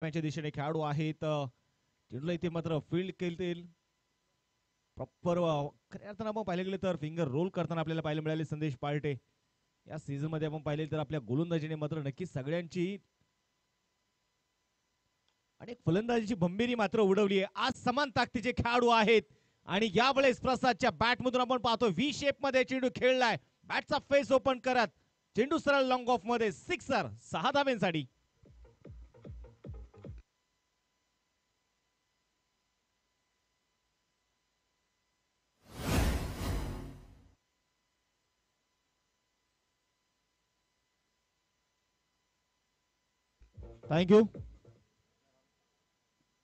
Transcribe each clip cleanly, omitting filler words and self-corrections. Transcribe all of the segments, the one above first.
च्या दिशेने खेळाडू आहेत. चेंडूला इथे मात्र फील्ड केतील प्रॉपर. खऱ्या अर्थानं आपण पाहिले गेले तर फिंगर रोल करताना आपल्याला पाहायला मिळाले संदेश पार्टे. या सीझन मध्ये आपण पाहिले तर आपल्या गोलंदाजीने मात्र नक्कीच सगळ्यांची आणि फलंदाजीची भंबीरी मात्र उडवली आहे. आज समान ताकदीचे खेळाडू आहेत आणि यावेळेस प्रसादच्या बॅट मधून आपण पाहतो व्ही शेप मध्ये चेंडू खेळलाय. बॅटचा फेस ओपन करत चेंडू सरळ लॉंग ऑफ मध्ये सिक्सर, 6 धाब्यांसाठी. थँक्यू.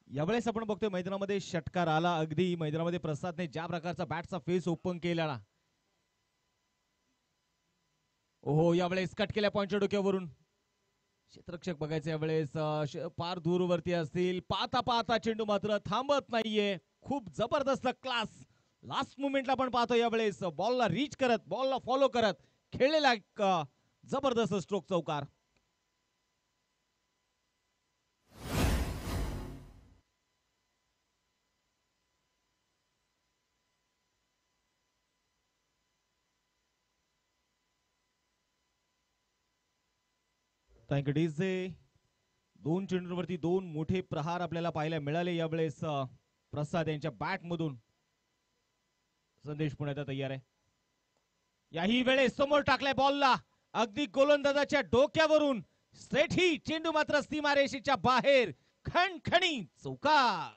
यावेळेस आपण बघतोय मैदानामध्ये षटकार आला. अगदी मैदानामध्ये प्रसादने ज्या प्रकारचा बॅटचा फेस ओपन केला. ओहो, यावेळेस कट केल्या पॉइंटच्या डोक्यावरून. क्षेत्ररक्षक बघायचे यावेळेस फार दूरवरती असतील. पाहता पाहता चेंडू मात्र थांबत नाहीये. खूप जबरदस्त क्लास लास्ट मुमेंटला आपण पाहतो. यावेळेस बॉलला रीच करत, बॉलला फॉलो करत खेळलेला एक जबरदस्त स्ट्रोक चौकार. Thank you DJ. 2 चेंडूवरती 2 मोठे प्रहार आपल्याला पाहायला मिळाले यावेळेस. प्रसाद यांच्या बॅट मधून संदेश पुण्याचा तयार आहे. याही वेळेस समोर टाकलाय बॉलला अगदी गोलंदाजाच्या डोक्यावरून. स्ट्रेट ही चेंडू मात्र सीमारेषेच्या बाहेर. खणखणी चौकार.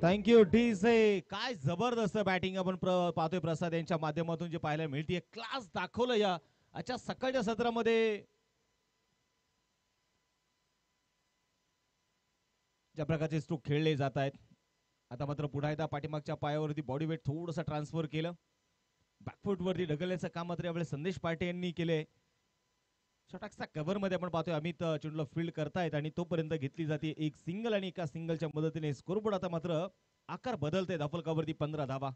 Thank you DJ. काय जबरदस्त बॅटिंग आपण पाहतोय प्रसाद यांच्या माध्यमातून जे पाहायला मिळते. क्लास दाखवलं या आजच्या सकाळच्या सत्रामध्ये. ज्या प्रकारचे स्ट्रोक खेळले जात आहेत. आता मात्र पुन्हा एकदा पाठीमागच्या पायावरती बॉडी वेट थोडंसं ट्रान्सफर केलं. बॅकफुट वरती ढकलण्याचं काम मात्र यावेळेस संदेश पाटे यांनी केले. छोटासा कव्हर मध्ये आपण पाहतोय अमित चेंडूला फील्ड करतायत आणि तोपर्यंत घेतली जाते एक सिंगल आणि एका सिंगलच्या मदतीने स्कोरबोर्ड आता मात्र आकार बदलते. धाफलकावरती 15 धावा.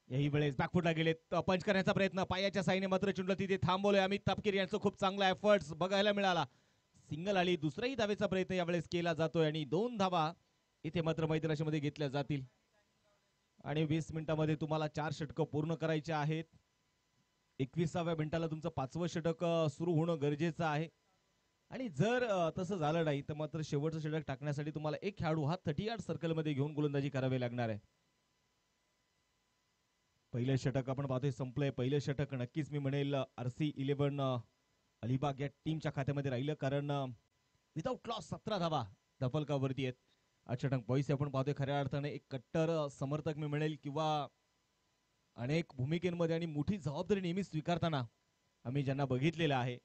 याही वेळेस बॅकफुटला गेले. पंच करण्याचा प्रयत्न पायाच्या साईने मात्र चेंडूला तिथे थांबवलंय. अमित तापकीर यांचं खूप चांगला एफर्ट्स बघायला मिळाला. सिंगल आली. दुसराही धावेचा प्रयत्न यावेळेस केला जातोय आणि 2 धावा इथे मात्र मैदानाच्या मध्ये घेतल्या जातील. आणि 20 मिनिटांमध्ये तुम्हाला 4 षटकं पूर्ण करायचे आहेत. 21व्या मिनिटाला तुमचं 5वं षटक सुरू होणं गरजेचं आहे. आणि जर तसं झालं नाही तर मात्र शेवटचं षटक टाकण्यासाठी तुम्हाला एक खेळाडू हा 30 यार्ड सर्कलमध्ये घेऊन गोलंदाजी करावी लागणार आहे. पहिलं षटक आपण पाहतोय संपलंय. पहिलं षटक नक्कीच मी म्हणेल RC11 अलिबाग या टीमच्या खात्यामध्ये राहिलं. कारण विदाउट लॉस 17 धावा धफलकावरती आहेत. अचानक बॉईस आपण पाहतोय खऱ्या अर्थाने एक कट्टर समर्थक मी म्हणेल किंवा अनेक भूमिकेमध्ये आणि मोठी जबाबदारी नेहमी स्वीकारताना आम्ही ज्यांना बघितलेलं आहे.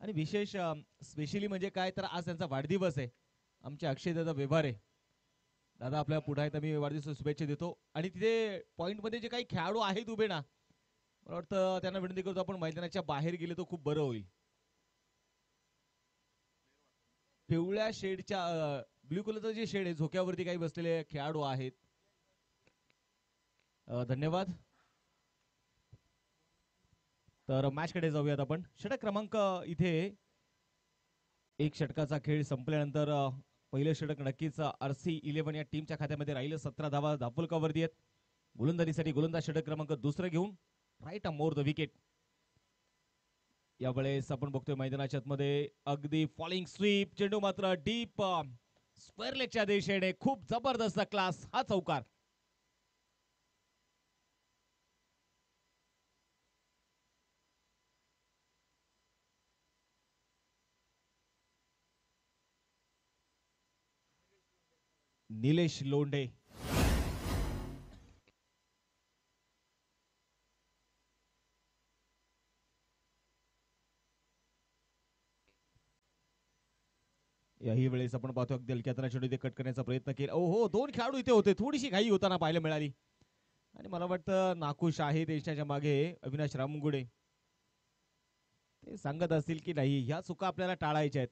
आणि विशेष स्पेशली म्हणजे काय तर आज त्यांचा वाढदिवस आहे. आमचे अक्षय दादा व्यवहार आहे. दादा आपल्या पुढे मी वाढदिवस शुभेच्छा देतो. आणि तिथे पॉइंट मध्ये जे काही खेळाडू आहेत उभे ना, मला वाटतं त्यांना विनंती करतो आपण मैदानाच्या बाहेर गेले तर खूप बरं होईल. पिवळ्या शेडच्या ब्ल्यू कलरचं जे शेड आहे झोक्यावरती काही बसलेले खेळाडू आहेत. धन्यवाद. तर मॅच कडे जाऊयात आपण. षटक क्रमांक इथे एक षटकाचा खेळ संपल्यानंतर पहिलं षटक नक्कीच RC11 या टीमच्या खात्यामध्ये राहिलं. 17 धावा दापोलकावरती आहेत. गोलंदाजीसाठी गोलंदाज षटक क्रमांक दुसरं घेऊन राईट मोर द विकेट. यावेळेस आपण बघतोय मैदानाच्या आतमध्ये अगदी फॉलिंग स्वीप चेंडू मात्र डीप स्क्वेअर लेगच्या दिशेने. खूप जबरदस्त क्लास हा चौकार. निलेश लोंढे. याही वेळेस आपण पाहतो अगदी हलक्या चेंडू इथे कट करण्याचा प्रयत्न केला. हो 2 खेळाडू इथे होते. थोडीशी घाई होताना पाहायला मिळाली. आणि मला वाटतं नाखुश आहे देशाच्या मागे अविनाश रामगुडे. ते सांगत असतील की नाही ह्या चुका आपल्याला टाळायच्या आहेत.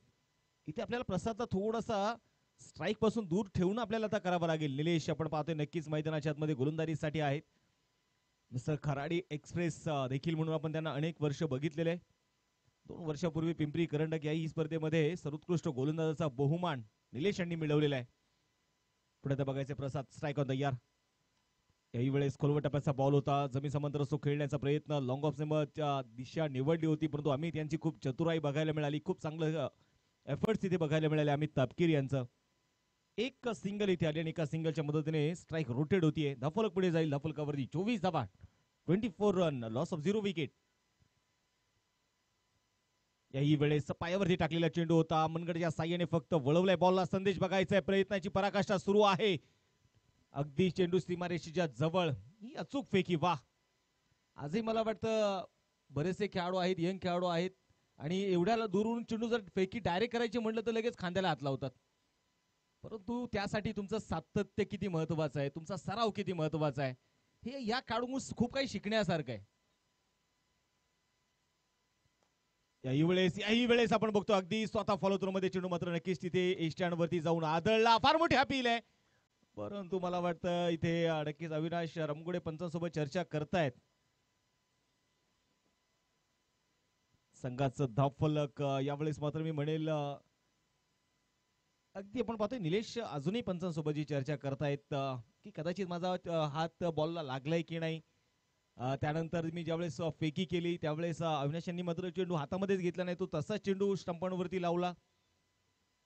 इथे आपल्याला प्रसादला थोडासा स्ट्राईक पासून दूर ठेवून आपल्याला आता करावं लागेल. निलेश आपण पाहतोय नक्कीच मैदानाच्या आतमध्ये गोलंदाजीसाठी आहेत. मिस्टर खराडी एक्सप्रेस देखील म्हणून आपण त्यांना अनेक वर्ष बघितलेले आहे. 2 वर्षापूर्वी पिंपरी करंडक याही स्पर्धेमध्ये सर्वोत्कृष्ट गोलंदाजाचा बहुमान निलेश यांनी मिळवलेला आहे. पुढे तर बघायचे प्रसाद स्ट्राईक ऑन तयार. याही वेळेस खोलवट टप्प्याचा बॉल होता. जमीन समांतर असो खेळण्याचा प्रयत्न, लॉंग ऑफ स्नेमरच्या दिशा निवडली होती, परंतु अमित यांची खूप चतुराई बघायला मिळाली. खूप चांगलं एफर्ट्स इथे बघायला मिळाले अमित तापकीर यांचं. एक सिंगल इथे आली आणि एका सिंगलच्या मदतीने स्ट्राईक रोटेट होतीये. धाफलक पुढे जाईल. धाफलकावरती 24 धावा, 24 रन, लॉस ऑफ 0 विकेट. याही वेळेस पायावरती टाकलेला चेंडू होता. मनगडच्या साह्याने फक्त वळवलाय बॉलला. संदेश बघायचा प्रयत्नाची पराकाष्ठा सुरू आहे. अगदी चेंडू सीमारेषेच्या जवळ. ही अचूक फेकी. वाह, आजही मला वाटतं बरेचसे खेळाडू आहेत, यंग खेळाडू आहेत आणि एवढ्या दूरून चेंडू जर फेकी डायरेक्ट करायची म्हटलं तर लगेच खांद्याला हात लावतात. परंतु त्यासाठी तुमचं सातत्य किती महत्वाचं आहे, तुमचा सराव किती महत्वाचा आहे, हे या खेळाडूंकडून खूप काही शिकण्यासारखं आहे. याही वेळेस आपण बघतो अगदी स्वतः फॉलो थ्रो मध्ये चेंडू मात्र नक्कीच तिथे एस्टँड वरती जाऊन आदळला. फार मोठी अपील आहे, परंतु मला वाटतं इथे नक्कीच अविनाश रमगुडे पंचांसोबत चर्चा करतायत. संघाचं धावफलक यावेळेस मात्र मी म्हणेल अगदी आपण पाहतोय निलेश अजूनही पंचांसोबत जी चर्चा करतायत की कदाचित माझा हात बॉलला लागलाय की नाही. त्यानंतर मी ज्यावेळेस फेकी केली त्यावेळेस अविनाश यांनी मात्र चेंडू हातामध्येच घेतला नाही, तो तसा चेंडू स्टंपांवरती लावला.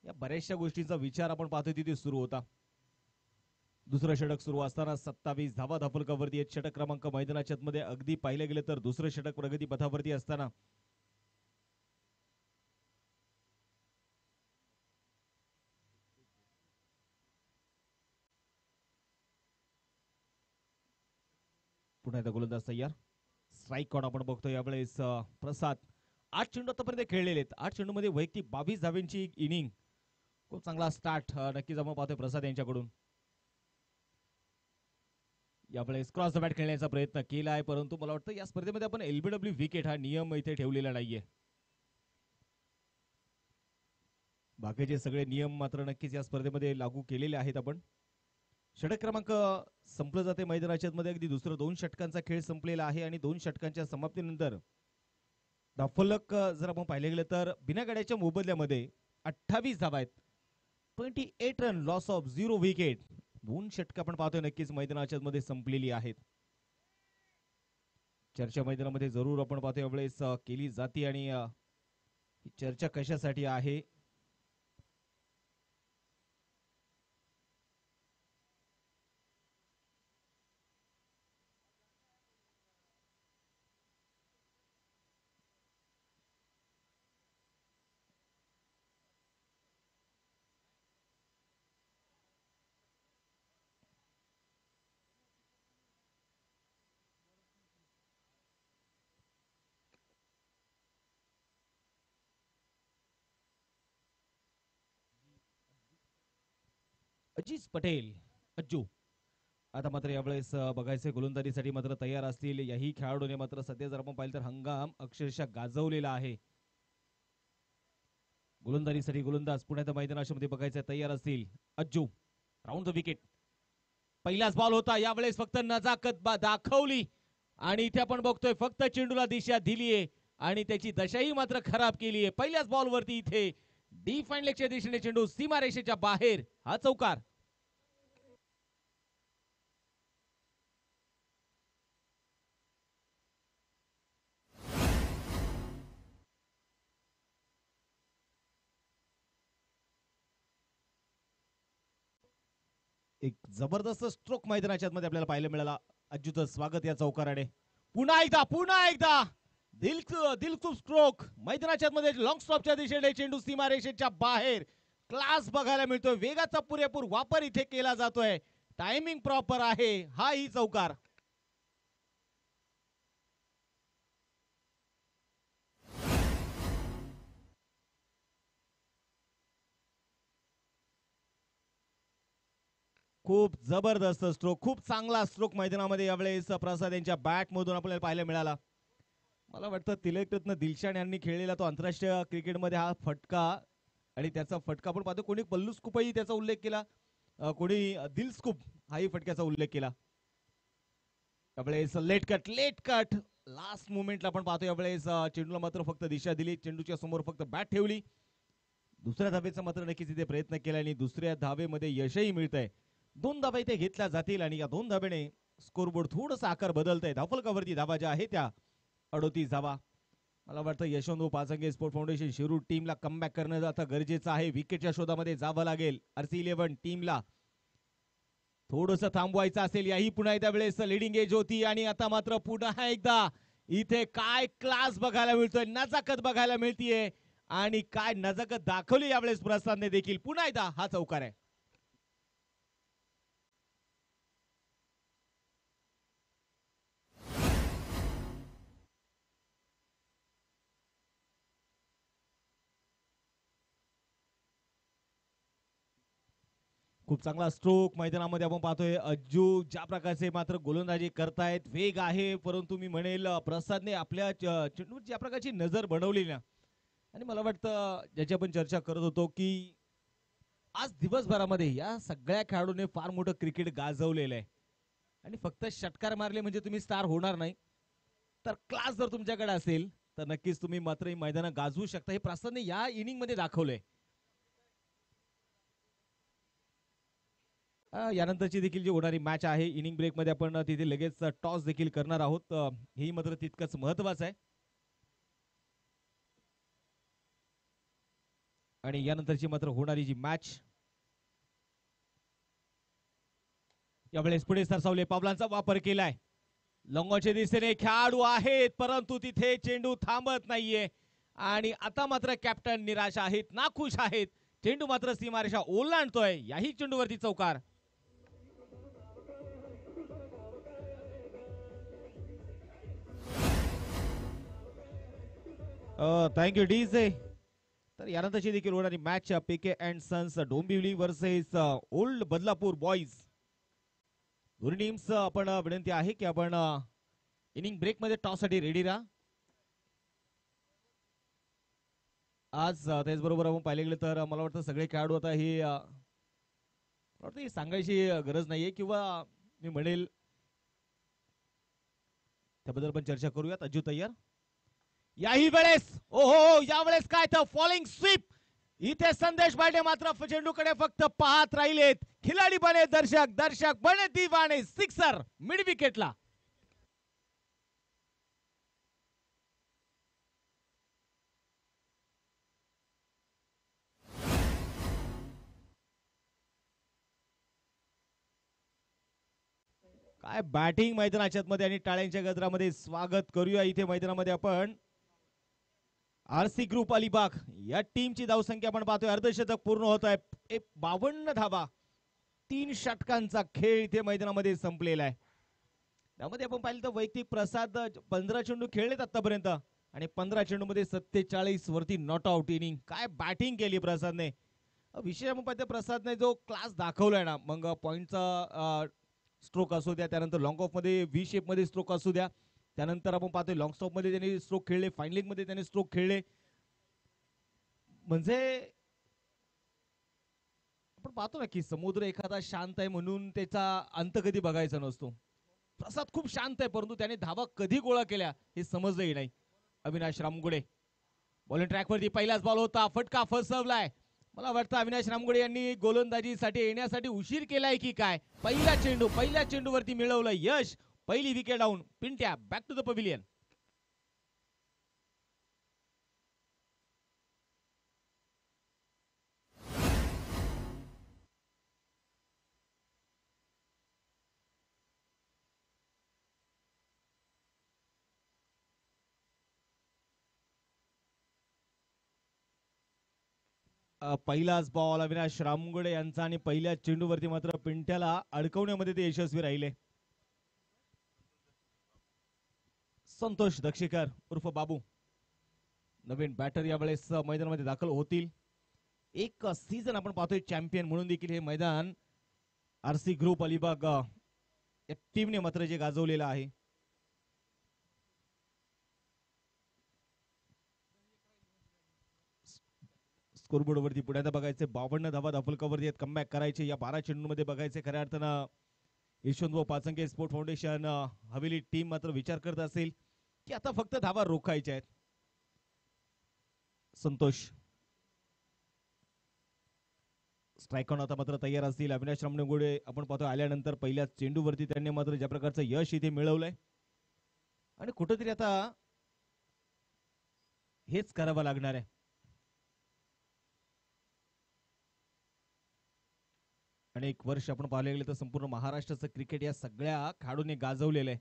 या बऱ्याचशा गोष्टींचा विचार आपण पाहतोय तिथे सुरू होता. दुसरं षटक सुरू असताना 27 धावा धाफलकावरती आहेत. षटक क्रमांक मैदानाच्या मध्ये अगदी पाहिले गेले तर दुसरं षटक प्रगती पथावरती असताना पुन्हा एकदा गोलंदाज तयार. स्ट्राईक कोण आपण बघतो यावेळेस प्रसाद. 8 चेंडू आतापर्यंत खेळलेले आहेत. 8 चेंडू मध्ये वैयक्तिक 22 धाव्यांची इनिंग. खूप चांगला स्टार्ट नक्कीच आपण पाहतोय प्रसाद यांच्याकडून. यावेळेस क्रॉस द बॅट खेळण्याचा प्रयत्न केला आहे, परंतु मला वाटतं या स्पर्धेमध्ये आपण एलबीडब्ल्यू विकेट हा नियम इथे ठेवलेला नाहीये. बाकीचे सगळे नियम मात्र नक्कीच या स्पर्धेमध्ये लागू केलेले आहेत आपण. षटक क्रमांक संपलं जाते मैदानाच्या मध्ये. अगदी दुसरं 2 षटकांचा खेळ संपलेला आहे आणि 2 षटकांच्या समाप्तीनंतर धावफलक जर आपण पाहिले गेले तर बिना गाड्याच्या मोबदल्यामध्ये 28 धावा आहेत. 28 रन, लॉस ऑफ 0 विकेट. 2 षटक आपण पाहतोय नक्कीच मैदानाच्या मध्ये संपलेली आहेत. चर्चा मैदानामध्ये जरूर आपण पाहतोय यावेळेस केली जाते आणि चर्चा कशासाठी आहे. अजीज पटेल अज्जू आता मात्र यावेळेस बघायचे गोलंदाजीसाठी मात्र तयार असतील. याही खेळाडूने मात्र सध्या जर आपण पाहिलं तर हंगाम अक्षरशः गाजवलेला आहे. गोलंदाजीसाठी गोलंदाज पुण्यात मैदानामध्ये बघायचे तयार असतील. Ajju round the wicket. पहिलाच बॉल होता, यावेळेस फक्त नजाकत दाखवली आणि इथे आपण बघतोय फक्त चेंडूला दिशा दिलीये आणि त्याची दशाही मात्र खराब केली आहे. पहिल्याच बॉल वरती इथे डिफाईन लेगच्या दिशेने चेंडू सीमारेषेच्या बाहेर. हा चौकार. एक जबरदस्त स्ट्रोक मैदानाच्या मध्ये आपल्याला पाहायला मिळाला. अज्जूचं स्वागत या चौकाराने. पुन्हा एकदा दिलखुश स्ट्रोक मैदानाच्या मध्ये लॉंग स्टॉपच्या दिशेने चेंडू सीमारेषेच्या बाहेर. क्लास बघायला मिळतोय. वेगाचा पुरेपूर वापर इथे केला जातोय. टायमिंग प्रॉपर आहे. हा ही चौकार. खूप जबरदस्त स्ट्रोक, खूप चांगला स्ट्रोक मैदानामध्ये यावेळेस प्रसाद यांच्या बॅट मधून आपल्याला पाहायला मिळाला. मला वाटतं तिलकरत्न दिलशान यांनी खेळलेला तो आंतरराष्ट्रीय क्रिकेटमध्ये हा फटका आणि त्याचा फटका आपण पाहतो. कोणी पल्लू स्कूपही त्याचा उल्लेख केला, कोणी दिल स्कूप हाही फटक्याचा उल्लेख केला. यावेळेस लेट कट लास्ट मुवमेंटला आपण पाहतो. यावेळेस चेंडूला मात्र फक्त दिशा दिली, चेंडूच्या समोर फक्त बॅट ठेवली. दुसऱ्या धावेचा मात्र नक्कीच इथे प्रयत्न केला आणि दुसऱ्या धावेमध्ये यशही मिळतंय. 2 धावा इथे घेतल्या जातील आणि या 2 धावेने स्कोरबोर्ड थोडासा आकार बदलतंय. धावफलकावरती धावा ज्या आहेत त्या 38 धावा. मला वाटतं यशवंत पाचंगे स्पोर्ट फाउंडेशन शिरूर टीमला कमबॅक करणं आता गरजेचं आहे. विकेटच्या शोधामध्ये जावं लागेल RC11 टीमला. थोडंसं थांबवायचं असेल. याही पुन्हा एकदा वेळेस लिडिंग एज होती आणि आता मात्र पुन्हा एकदा इथे काय क्लास बघायला मिळतोय, नजाकत बघायला मिळतीये आणि काय नजाकत दाखवली यावेळेस प्रसादने देखील. पुन्हा एकदा हा चौकार आहे. खूप चांगला स्ट्रोक मैदानामध्ये आपण पाहतोय. अज्जू ज्या प्रकारचे मात्र गोलंदाजी करतायत, वेग आहे, परंतु मी म्हणेल प्रसादने आपल्या चेंडूवर ज्या प्रकारची नजर बनवली ना, आणि मला वाटतं ज्याची आपण चर्चा करत होतो की आज दिवसभरामध्ये या सगळ्या खेळाडूंनी फार मोठं क्रिकेट गाजवलेलं आहे आणि फक्त षटकार मारले म्हणजे तुम्ही स्टार होणार नाही. तर क्लास जर तुमच्याकडे असेल तर नक्कीच तुम्ही मात्र मैदान गाजवू शकता. हे प्रसादने या इनिंग मध्ये दाखवलंय. यानंतरची देखील जी होणारी मॅच आहे इनिंग ब्रेक मध्ये आपण तिथे लगेच टॉस देखील करणार आहोत. हेही मात्र तितकंच महत्वाचं आहे. आणि यानंतरची मात्र होणारी जी मॅच यावेळेस पुढे सरसावले पावलांचा वापर केलाय. लंगोच्या दिशेने खेळाडू आहेत परंतु तिथे चेंडू थांबत नाहीये आणि आता मात्र कॅप्टन निराश आहेत, नाखुश आहेत. चेंडू मात्र सीमारेषा ओलांडतोय. याही चेंडूवरती चौकार. Thank you DJ. तर यानंतरची देखील होणारी match PK and sons Dombivli versus old Badlapur boys. दोन्ही टीम्स आपण विनंती आहे की आपण इनिंग ब्रेक मध्ये टॉस साठी रेडी राहा. आज त्याचबरोबर आपण पाहिले गेले तर मला वाटतं सगळे खेळाडू आता ही सांगायची गरज नाहीये किंवा मी म्हणेल त्याबद्दल आपण चर्चा करूयात. अज्जू तयार याही वेळेस. ओहो, यावेळेस काय तर फॉलिंग स्वीप. इथे संदेश बांडे मात्र चेंडूकडे फक्त पाहत राहिलेत. खिलाडी बने दर्शक, दर्शक बने दिवाने. Sixer mid विकेटला. काय बॅटिंग मैदानाच्या मध्ये आणि टाळ्यांच्या गजरामध्ये स्वागत करूया. इथे मैदानामध्ये आपण आरसी ग्रुप अलिबाग या टीमची धावसंख्या आपण पाहतोय. अर्धशतक पूर्ण होत आहे. 52 धावा. 3 षटकांचा खेळ इथे मैदानामध्ये संपलेला आहे. त्यामध्ये आपण पाहिलं तर वैयक्तिक प्रसाद 15 चेंडू खेळलेत आतापर्यंत आणि 15 चेंडू मध्ये 47 वरती नॉट आउट इनिंग. काय बॅटिंग केली प्रसादने. विशेष आपण पाहतो प्रसादने जो क्लास दाखवलाय ना, मग पॉइंटचा स्ट्रोक असू द्या, त्यानंतर लॉंग ऑफ मध्ये व्ही शेप मध्ये स्ट्रोक असू द्या, त्यानंतर आपण पाहतोय लॉंग स्टॉप मध्ये त्यांनी स्ट्रोक खेळले, फायनलिंग मध्ये त्यांनी स्ट्रोक खेळले. म्हणजे आपण पाहतो ना की समुद्र एखादा शांत आहे म्हणून त्याचा अंत कधी बघायचा नसतो. प्रसाद खूप शांत आहे परंतु त्याने धावा कधी गोळा केल्या हे समजलंही नाही. अविनाश रामगुडे बॉलिंग ट्रॅकवरती पहिलाच बॉल होता, फटका फसवलाय. मला वाटतं अविनाश रामगुडे यांनी गोलंदाजीसाठी येण्यासाठी उशीर केलाय की काय. पहिल्या चेंडूवरती मिळवलं यश. पहिली wicket down. Pintya back to the pavilion. पहिलाच बॉल अविनाश रामगुडे यांचा आणि पहिल्या चेंडूवरती मात्र पिंट्याला अडकवण्यामध्ये ते यशस्वी राहिले. संतोष दक्षिकर उर्फ बाबू नवीन बॅटर यावेळेस मैदानामध्ये दाखल होतील. एक सीझन आपण पाहतोय चॅम्पियन म्हणून देखील हे मैदान आरसी ग्रुप अलिबाग या टीमने मात्र जे गाजवलेलं आहे. स्कोरबोर्ड वरती पुढे बघायचे 52 धावा धाफुलकावरती आहेत. कमबॅक करायचे या 12 चेंडूंमध्ये बघायचे. खऱ्या अर्थानं यशवंतभाऊ Pachange sport foundation Haveli team मात्र विचार करत असेल की आता फक्त धावा रोखायच्या आहेत. संतोष स्ट्राईक ऑन आता मात्र तयार असतील. अविनाश रामनगुडे आपण पाहतो आल्यानंतर पहिल्या चेंडूवरती त्यांनी मात्र ज्या प्रकारचं यश इथे मिळवलंय आणि कुठेतरी आता हेच करावं लागणार आहे. अनेक वर्ष आपण पाहिले गेले तर संपूर्ण महाराष्ट्राचं क्रिकेट या सगळ्या खेळाडूंनी गाजवलेलं आहे.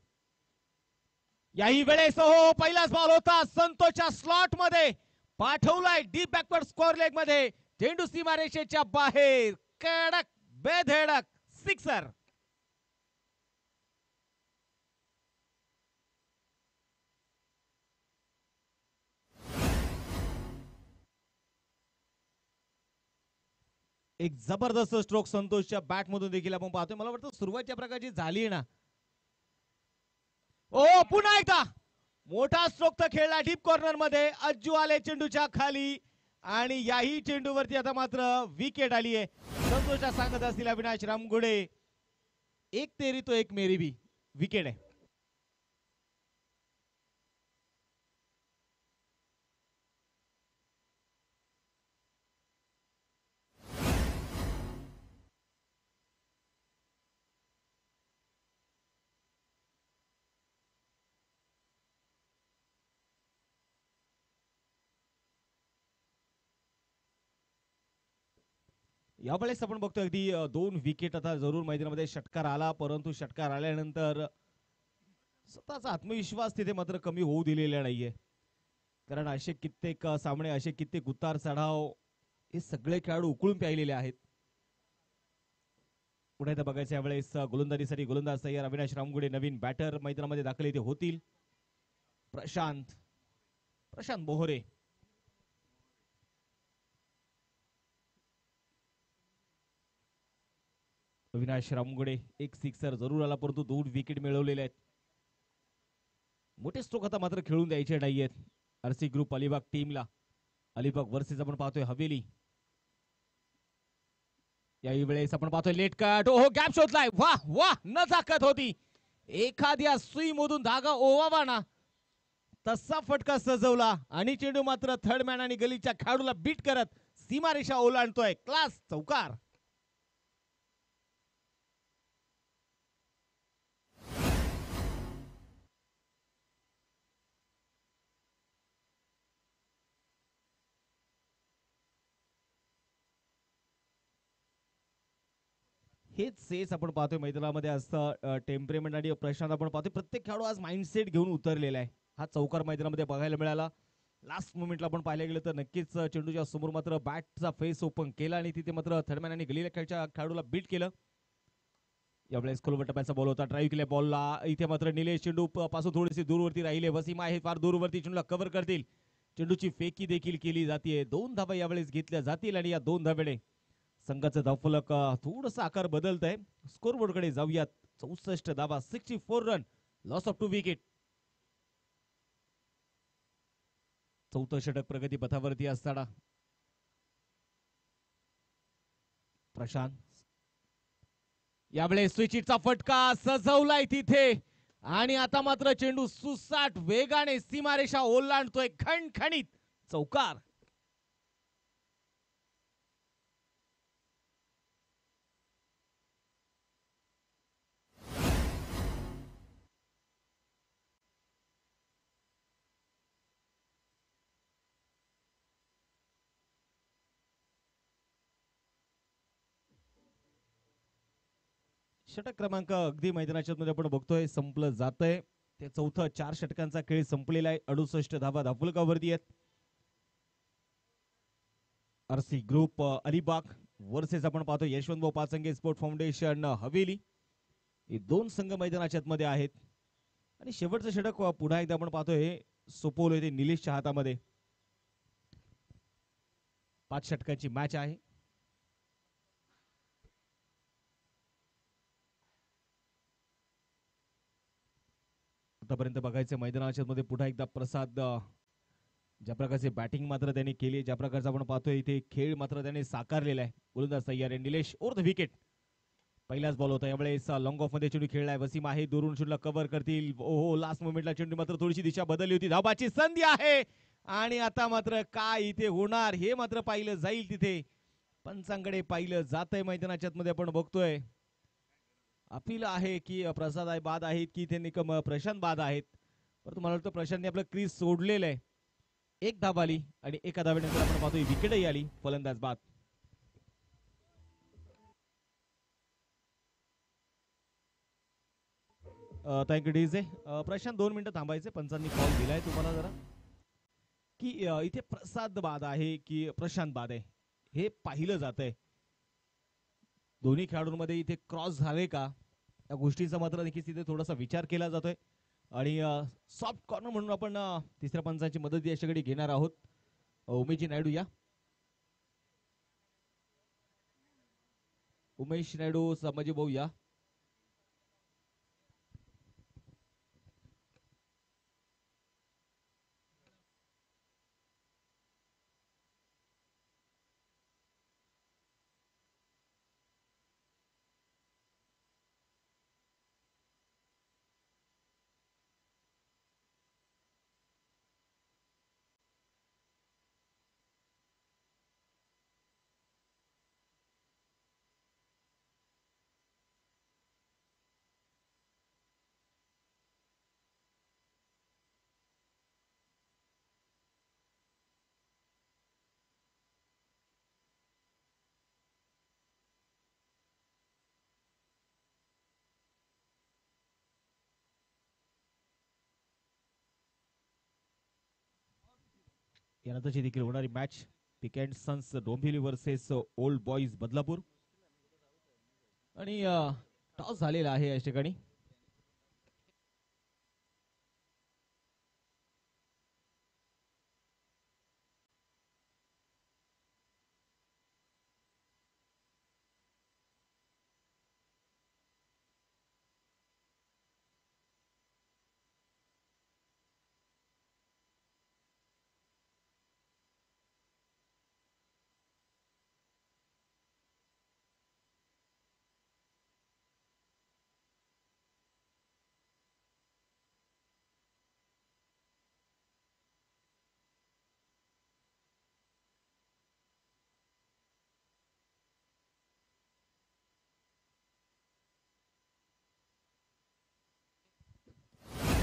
याही वेळेस हो पहिलाच बॉल होता संतोषच्या स्लॉट मध्ये पाठवलाय डीप बॅकवर्ड स्कोअर लेग मध्ये. चेंडू सीमारेषेच्या बाहेर कडक बेधडक सिक्सर. एक जबरदस्त स्ट्रोक संतोषच्या बॅट मधून देखील आपण पाहतोय. मला वाटतं सुरुवातच्या प्रकारची झाली ना. ओ पुन्हा एकदा मोठा स्ट्रोक तर खेळला डीप कॉर्नर मध्ये. अज्जू आले चेंडूच्या खाली आणि याही चेंडूवरती आता मात्र विकेट आली आहे. संतोषला सांगत असतील अविनाश रामगुडे एक तेरी तो एक मेरी भी. विकेट आहे. यावेळेस आपण बघतो अगदी 2 विकेट आता जरूर मैदानामध्ये षटकार आला, परंतु षटकार आल्यानंतर स्वतःचा आत्मविश्वास तिथे मात्र कमी होऊ दिलेला नाहीये. कारण असे कित्येक सामने असे कित्येक उतार चढाव हे सगळे खेळाडू उकळून प्यायलेले आहेत. पुढे तर बघायचं यावेळेस गोलंदाजीसाठी गोलंदाज तयार. अविनाश रामगुडे नवीन बॅटर मैदानामध्ये दाखल इथे होतील. प्रशांत मोहरे अविनाश रामगुडे एक सिक्सर जरूर आला, परंतु 2 विकेट मिळवलेले आहेत. मोठे स्ट्रोक आता मात्र खेळून द्यायचे नाहीयेत आरसी ग्रुप अलिबाग टीमला. अलिबाग वर्सेस आपण पाहतोय हवेली. याही वेळेस आपण पाहतोय लेट कट. ओहो गॅप शोधलाय. वाह वाह न ताकद होती. एखाद्या सुई मधून धागा ओवावा ना तसा फटका सजवला आणि चेंडू मात्र थर्ड मॅन आणि गलीच्या खेळाडूला बीट करत सीमारेषा ओलांडतोय. क्लास चौकार. हेच सेस आपण पाहतोय मैदानामध्ये असतं. टेम्परेमेंट आणि प्रशांत आपण पाहतोय प्रत्येक खेळाडू आज माइंडसेट घेऊन उतरलेला आहे. हा चौकार मैदानामध्ये बघायला मिळाला. लास्ट मोमेंटला आपण पाहायला गेलं तर नक्कीच चेंडूच्या समोर मात्र बॅटचा फेस ओपन केला आणि तिथे मात्र थर्डमॅन आणि गलीला खेळच्या खेळाडूला बीट केलं. यावेळेस खोलवर टप्प्याचा बॉल होता. ड्राईव्ह केल्या बॉलला. इथे मात्र निलेश चेंडू पासून थोडेसे दूरवरती राहिले. वसीम आहे फार दूरवरती चेंडूला कव्हर करतील. चेंडूची फेकी देखील केली जाते. 2 धावा यावेळेस घेतल्या जातील आणि या 2 धावेने संघाचं धावफलक थोडस आकार बदलत आहे. स्कोरबोर्ड कडे जाऊयात. 64 धावा 64 रन लॉस ऑफ 2 विकेट. चौथं षटक प्रगती पथावरती असताना प्रशांत यावेळेस स्विचिटचा फटका सजवलाय तिथे आणि आता मात्र चेंडू सुसाट वेगाने सीमारेषा ओलांडतोय. खणखणीत चौकार. षटक क्रमांक अगदी मैदानाच्या मध्ये आपण बघतोय संपलं जातंय. ते चौथं 4 षटकांचा खेळ संपलेला आहे. 68 धावा धावफलकावरती आहेत. आरसी ग्रुप अलिबाग वर्सेस आपण पाहतो यशवंतभाऊ पाचंगे स्पोर्ट फाउंडेशन हवेली. हे 2 संघ मैदानाच्या मध्ये आहेत आणि शेवटचं षटक पुन्हा एकदा आपण पाहतोय सोपवलं ते निलेशच्या हातामध्ये. 5 षटकांची मॅच आहे. आतापर्यंत बघायचं मैदानाच्या मध्ये पुन्हा एकदा प्रसाद ज्या प्रकारचे बॅटिंग मात्र त्यांनी केली, ज्या प्रकारचा आपण पाहतोय इथे खेळ मात्र त्याने साकारलेला आहे. गोलंदाज तयार आहे निलेश ओर द विकेट. पहिलाच बॉल होता यावेळेस लॉंग ऑफ मध्ये चेंडू खेळलाय. वसीम आहे दुरून चेंडूला कव्हर करतील. ओहो लास्ट मोमेंटला चेंडू मात्र थोडीशी दिशा बदलली होती. धाबाची संधी आहे आणि आता मात्र काय इथे होणार हे मात्र पाहिलं जाईल. तिथे पंचांकडे पाहिलं जातंय मैदानाच्या मध्ये आपण बघतोय. अपील आहे की प्रसाद आहे बाद आहेत की ते निकम प्रशांत बाद आहेत. परंतु मला वाटतं प्रशांतने आपलं क्रीज सोडलेलं आहे. एक धाब आली आणि एका धावेनंतर आपण पाहतोय विकेटही आली. फलंदाज बाद. Thank you DJ. प्रशांत 2 मिनिटं थांबायचे. पंचांनी कॉल दिलाय तुम्हाला जरा की इथे प्रसाद बाद आहे की प्रशांत बाद आहे हे पाहिलं जात आहे. दोन्ही खेळाडूंमध्ये इथे क्रॉस झाले का या गोष्टीचा मात्र नक्कीच तिथे थोडासा विचार केला जातोय. आणि सॉफ्ट कॉर्नर म्हणून आपण तिसऱ्या पंचांची मदत याच्याकडे घेणार आहोत. उमेशजी नायडू या. उमेश नायडू संभाजी भाऊ या. यानंतरची देखील होणारी match PK and sons Dombivli versus old boys Badlapur. आणि टॉस झालेला आहे या ठिकाणी.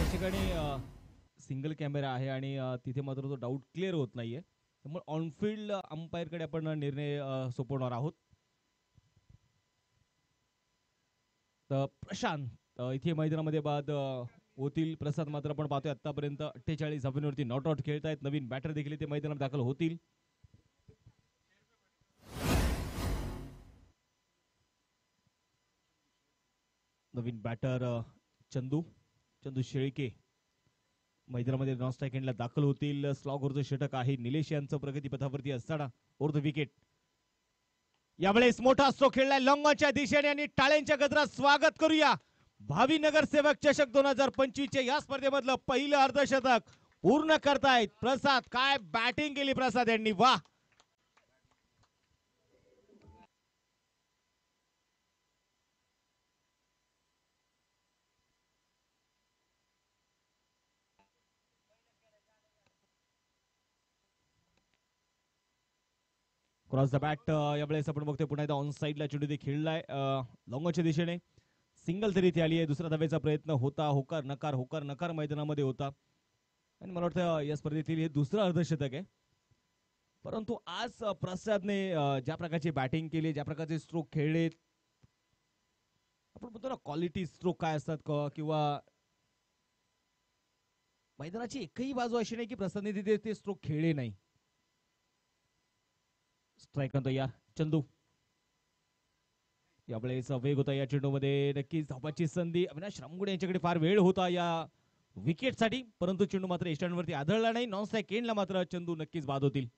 या ठिकाणी सिंगल कॅमेरा आहे आणि तिथे मात्र तो डाऊट क्लिअर होत नाहीये. त्यामुळे ऑनफिल्ड अंपायरकडे आपण निर्णय सोपवणार आहोत. तर प्रशांत इथे मैदानामध्ये बाद होतील. प्रसाद मात्र आपण पाहतोय आतापर्यंत 48 धावांवरती नॉट आउट खेळत आहेत. नवीन बॅटर देखील इथे मैदानात दाखल होतील. नवीन बॅटर चंदू शेळके मैदानामध्ये नॉन स्ट्राईक एंडला दाखल होतील. स्लॉगवरचं षटक आहे निलेश यांचं प्रगतीपथावरती असताना ओर द विकेट. यावेळेस मोठा स्ट्रोक खेळलाय लॉंगॉनच्या दिशेने आणि टाळ्यांच्या गजरात स्वागत करूया. भावी नगरसेवक चषक 2025 चे या स्पर्धेमधलं पहिलं अर्धशतक पूर्ण करतायत प्रसाद. काय बॅटिंग केली प्रसाद यांनी, वा. क्रॉस द बॅट यावेळेस आपण बघतोय पुन्हा एकदा ऑन साईडला चेंडू ते खेळलाय लॉंगॉनच्या दिशेने. सिंगल तरी इथे आली आहे. दुसऱ्या धावेचा प्रयत्न होता. होकार नकार मैदानामध्ये होता आणि मला वाटतं या स्पर्धेतील हे दुसरं अर्धशतक आहे. परंतु आज प्रसादने ज्या प्रकारची बॅटिंग केली, ज्या प्रकारचे स्ट्रोक खेळले, आपण म्हणतो ना क्वालिटी स्ट्रोक काय असतात किंवा मैदानाची एकही बाजू अशी नाही की प्रसादने तिथे ते स्ट्रोक खेळले नाही. स्ट्राईक नंतर या चंदू. यावेळेस वेग होता या चेंडूमध्ये. नक्कीच धावाची संधी. अविनाश रामगुडे यांच्याकडे फार वेळ होता या विकेटसाठी, परंतु चेंडू मात्र एस्टँडवरती आदळला नाही. नॉन स्ट्राईक एंडला मात्र चंदू नक्कीच बाद होतील.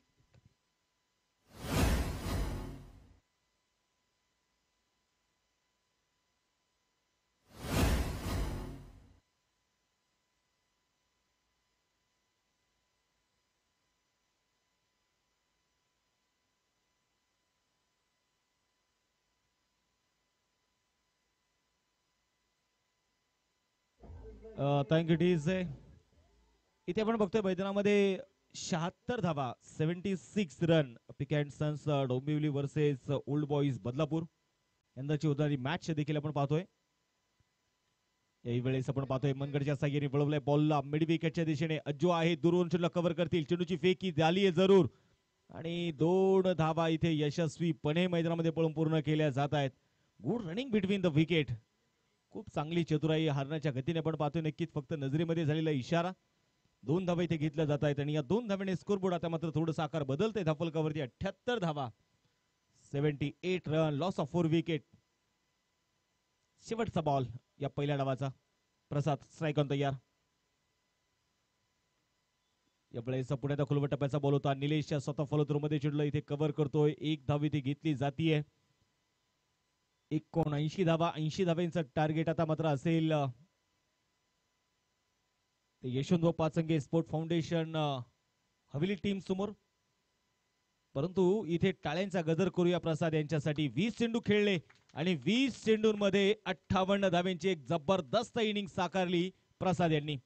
थँक इट इज इथे आपण बघतोय मैदानामध्ये 76 धावा 76 run PK and sons Dombivli versus old boys Badlapur यंदाची होणारी मॅच देखील आपण पाहतोय. याही वेळेस आपण पाहतोय मनगडच्या साह्याने वळवलाय बॉलला मिड विकेटच्या दिशेने अज्जू आहे दुरून चेंडूला कव्हर करतील चेंडूची फेकी झाली आहे जरूर आणि 2 धावा इथे यशस्वीपणे मैदानामध्ये पळून पूर्ण केल्या जात आहेत. Good running between the wicket. खूप चांगली चतुराई हारण्याच्या गतीने आपण पाहतोय नक्कीच फक्त नजरेमध्ये झालेला इशारा. 2 धावा इथे घेतल्या जात आहेत आणि या 2 धाव्याने स्कोरबोर्ड आता मात्र थोडं आकार बदलतंय धाफलकावरती 78 धावा 78 रन लॉस ऑफ 4 विकेट. शेवटचा बॉल या पहिल्या डावाचा प्रसाद स्ट्राईक ऑन तयार. या वेळेस पुण्यात खुलवट टप्प्याचा बॉल होता निलेश स्वतः फॉलो थ्रो मध्ये चिडलं इथे कव्हर करतोय एक धाव इथे घेतली जातीये 79 धावा 80 धाव्यांचं टार्गेट आता मात्र असेल Yashwantrao Pachange sport foundation Haveli team समोर. परंतु इथे टाळ्यांचा गजर करूया प्रसाद यांच्यासाठी 20 चेंडू खेळले आणि 20 चेंडूंमध्ये 58 धाव्यांची एक जबरदस्त इनिंग साकारली प्रसाद यांनी.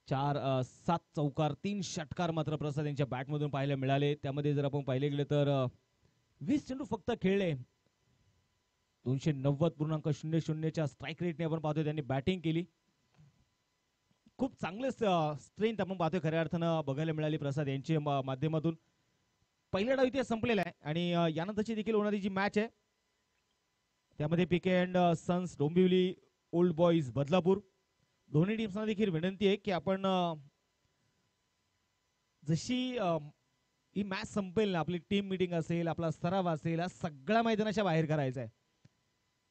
चार 7 चौकार 3 षटकार मात्र प्रसाद यांच्या बॅटमधून पाहायला मिळाले. त्यामध्ये जर आपण पाहिले गेले तर 20 चेंडू फक्त खेळले 290.00च्या स्ट्राईक रेटने आपण पाहतोय त्यांनी बॅटिंग केली. खूप चांगले स्ट्रेंथ आपण पाहतोय खऱ्या अर्थानं बघायला मिळाली प्रसाद यांच्या माध्यमातून. पहिला डाव इथे संपलेला आहे आणि यानंतरची देखील होणारी जी मॅच आहे त्यामध्ये PK and sons Dombivli old boys Badlapur दोन्ही टीम्सना देखील विनंती आहे की आपण जशी ही मॅच संपेल ना आपली टीम मीटिंग असेल आपला सराव असेल हा सगळ्या मैदानाच्या बाहेर करायचा आहे.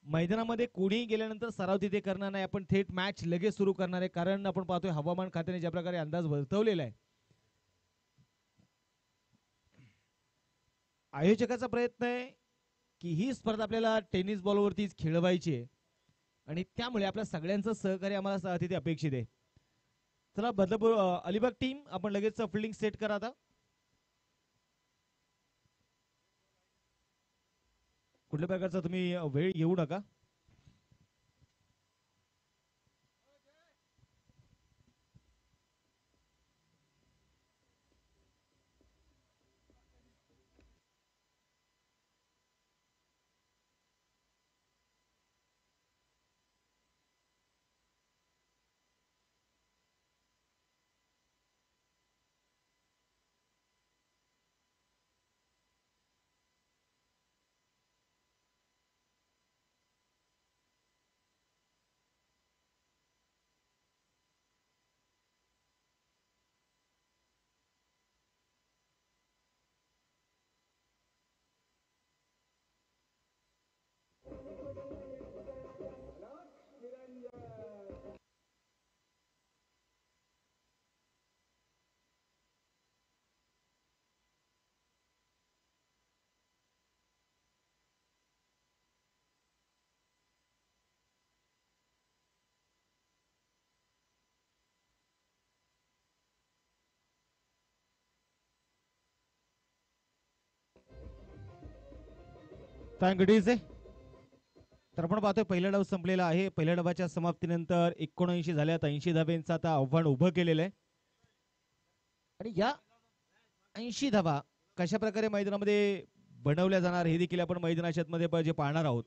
मैदानामध्ये कोणीही गेल्यानंतर सराव तिथे करणार नाही आपण थेट मॅच लगेच सुरू करणार आहे कारण आपण पाहतोय हवामान खात्याने ज्या प्रकारे अंदाज वर्तवलेला आहे आयोजकाचा प्रयत्न आहे की ही स्पर्धा आपल्याला टेनिस बॉलवरतीच खेळवायची आहे आणि त्यामुळे आपल्या सगळ्यांचं सहकार्य आम्हाला तिथे अपेक्षित आहे. चला बदलापूर अलिबाग टीम आपण लगेच फिल्डिंग सेट करा आता. कुठल्या प्रकारचा तुम्ही वेळ घेऊ नका. थँक तर आपण पाहतोय पहिला डाव संपलेला आहे. पहिल्या डावाच्या समाप्तीनंतर 79 झाल्यात 80 धाब्यांचं आता आव्हान उभं केलेलं आहे आणि या 80 धावा कशा प्रकारे मैदानामध्ये बनवल्या जाणार हे देखील आपण मैदानाच्या मध्ये जे पाहणार आहोत.